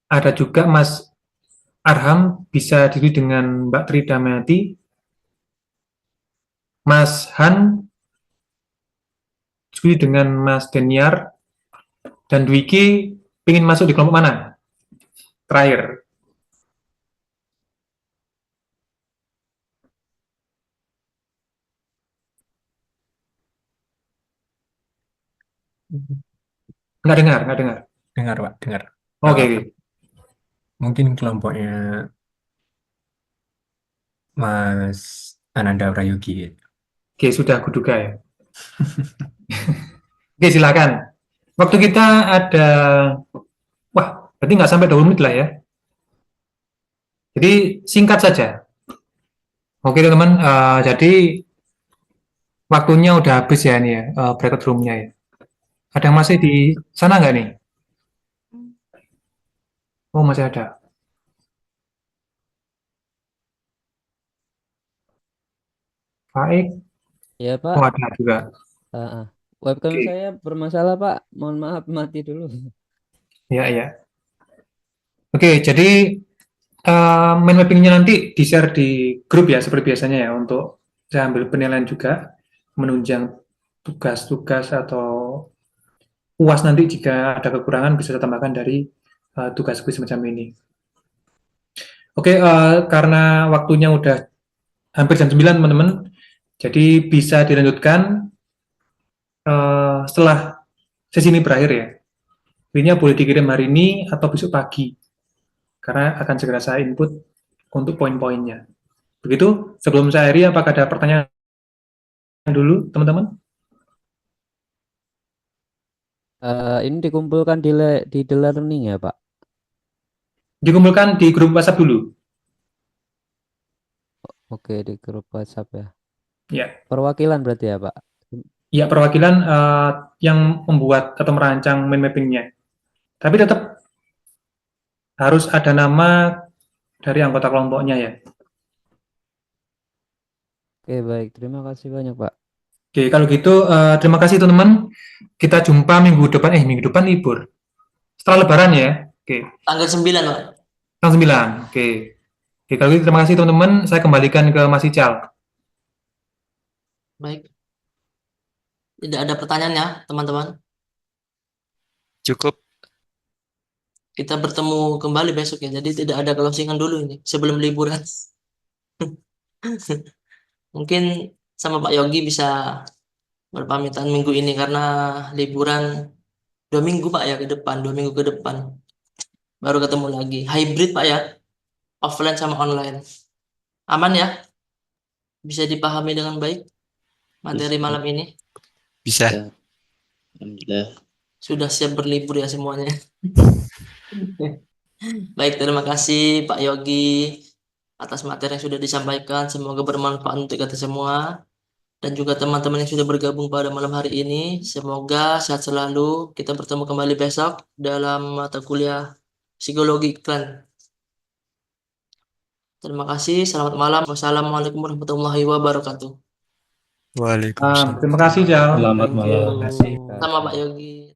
Ada juga Mas Arham, bisa diskusi dengan Mbak Tri Damayanti. Mas Han diskusi dengan Mas Deniar dan Dwiki ingin masuk di kelompok mana? Terakhir. Nggak dengar, nggak dengar. Dengar, Pak, dengar. Oke, Eh, mungkin kelompoknya Mas Ananda Prayogi. oke, sudah kuduga ya. Oke, silakan. Waktu kita ada, wah, berarti nggak sampai 20 menit lah ya. Jadi singkat saja. Oke teman-teman, jadi waktunya udah habis ya ini ya, breakout room-nya ya. Ada yang masih di sana nggak nih? Oh, masih ada. Baik. Ya Pak, Oh, ada juga. webcam Oke. saya bermasalah Pak. Mohon maaf mati dulu. Ya, ya. Oke, jadi mind mapping-nya nanti di-share di grup ya, seperti biasanya ya, untuk saya ambil penilaian juga, menunjang tugas-tugas atau UAS nanti jika ada kekurangan bisa saya tambahkan dari tugas kuis semacam ini. Oke, karena waktunya udah hampir jam 9 teman-teman, jadi bisa dilanjutkan setelah sesi ini berakhir ya. Ini boleh dikirim hari ini atau besok pagi, karena akan segera saya input untuk poin-poinnya. Begitu, sebelum saya akhiri, apakah ada pertanyaan dulu, teman-teman? Ini dikumpulkan di The Learning ya Pak? Dikumpulkan di grup WhatsApp dulu. Oke, di grup WhatsApp ya. Ya, Perwakilan berarti ya Pak? ya perwakilan yang membuat atau merancang mind mapping-nya. Tapi tetap harus ada nama dari anggota kelompoknya ya. Oke, baik. Terima kasih banyak Pak. Oke, kalau gitu terima kasih teman-teman. Kita jumpa minggu depan libur. Setelah lebaran ya. Oke. Tanggal 9, Pak. Tanggal 9. Oke. Oke, kalau gitu terima kasih teman-teman. Saya kembalikan ke Mas Ical. Baik. Tidak ada pertanyaan ya, teman-teman. Cukup. Kita bertemu kembali besok ya. Jadi tidak ada closingan dulu ini sebelum liburan. Mungkin sama Pak Yogi bisa berpamitan minggu ini karena liburan 2 minggu Pak ya ke depan, 2 minggu ke depan. Baru ketemu lagi. Hybrid Pak ya. Offline sama online. Aman ya? Bisa dipahami dengan baik materi Bisa. malam ini? Bisa. Ya. Alhamdulillah. Sudah siap berlibur ya semuanya. Baik, terima kasih Pak Yogi atas materi yang sudah disampaikan. Semoga bermanfaat untuk kita semua. Dan juga teman-teman yang sudah bergabung pada malam hari ini. Semoga sehat selalu. Kita bertemu kembali besok dalam mata kuliah Psikologi Iklan. Terima kasih. Selamat malam. Wassalamualaikum warahmatullahi wabarakatuh. Waalaikumsalam. Terima kasih, Jal. Selamat Thank you. malam. Sama Pak Yogi.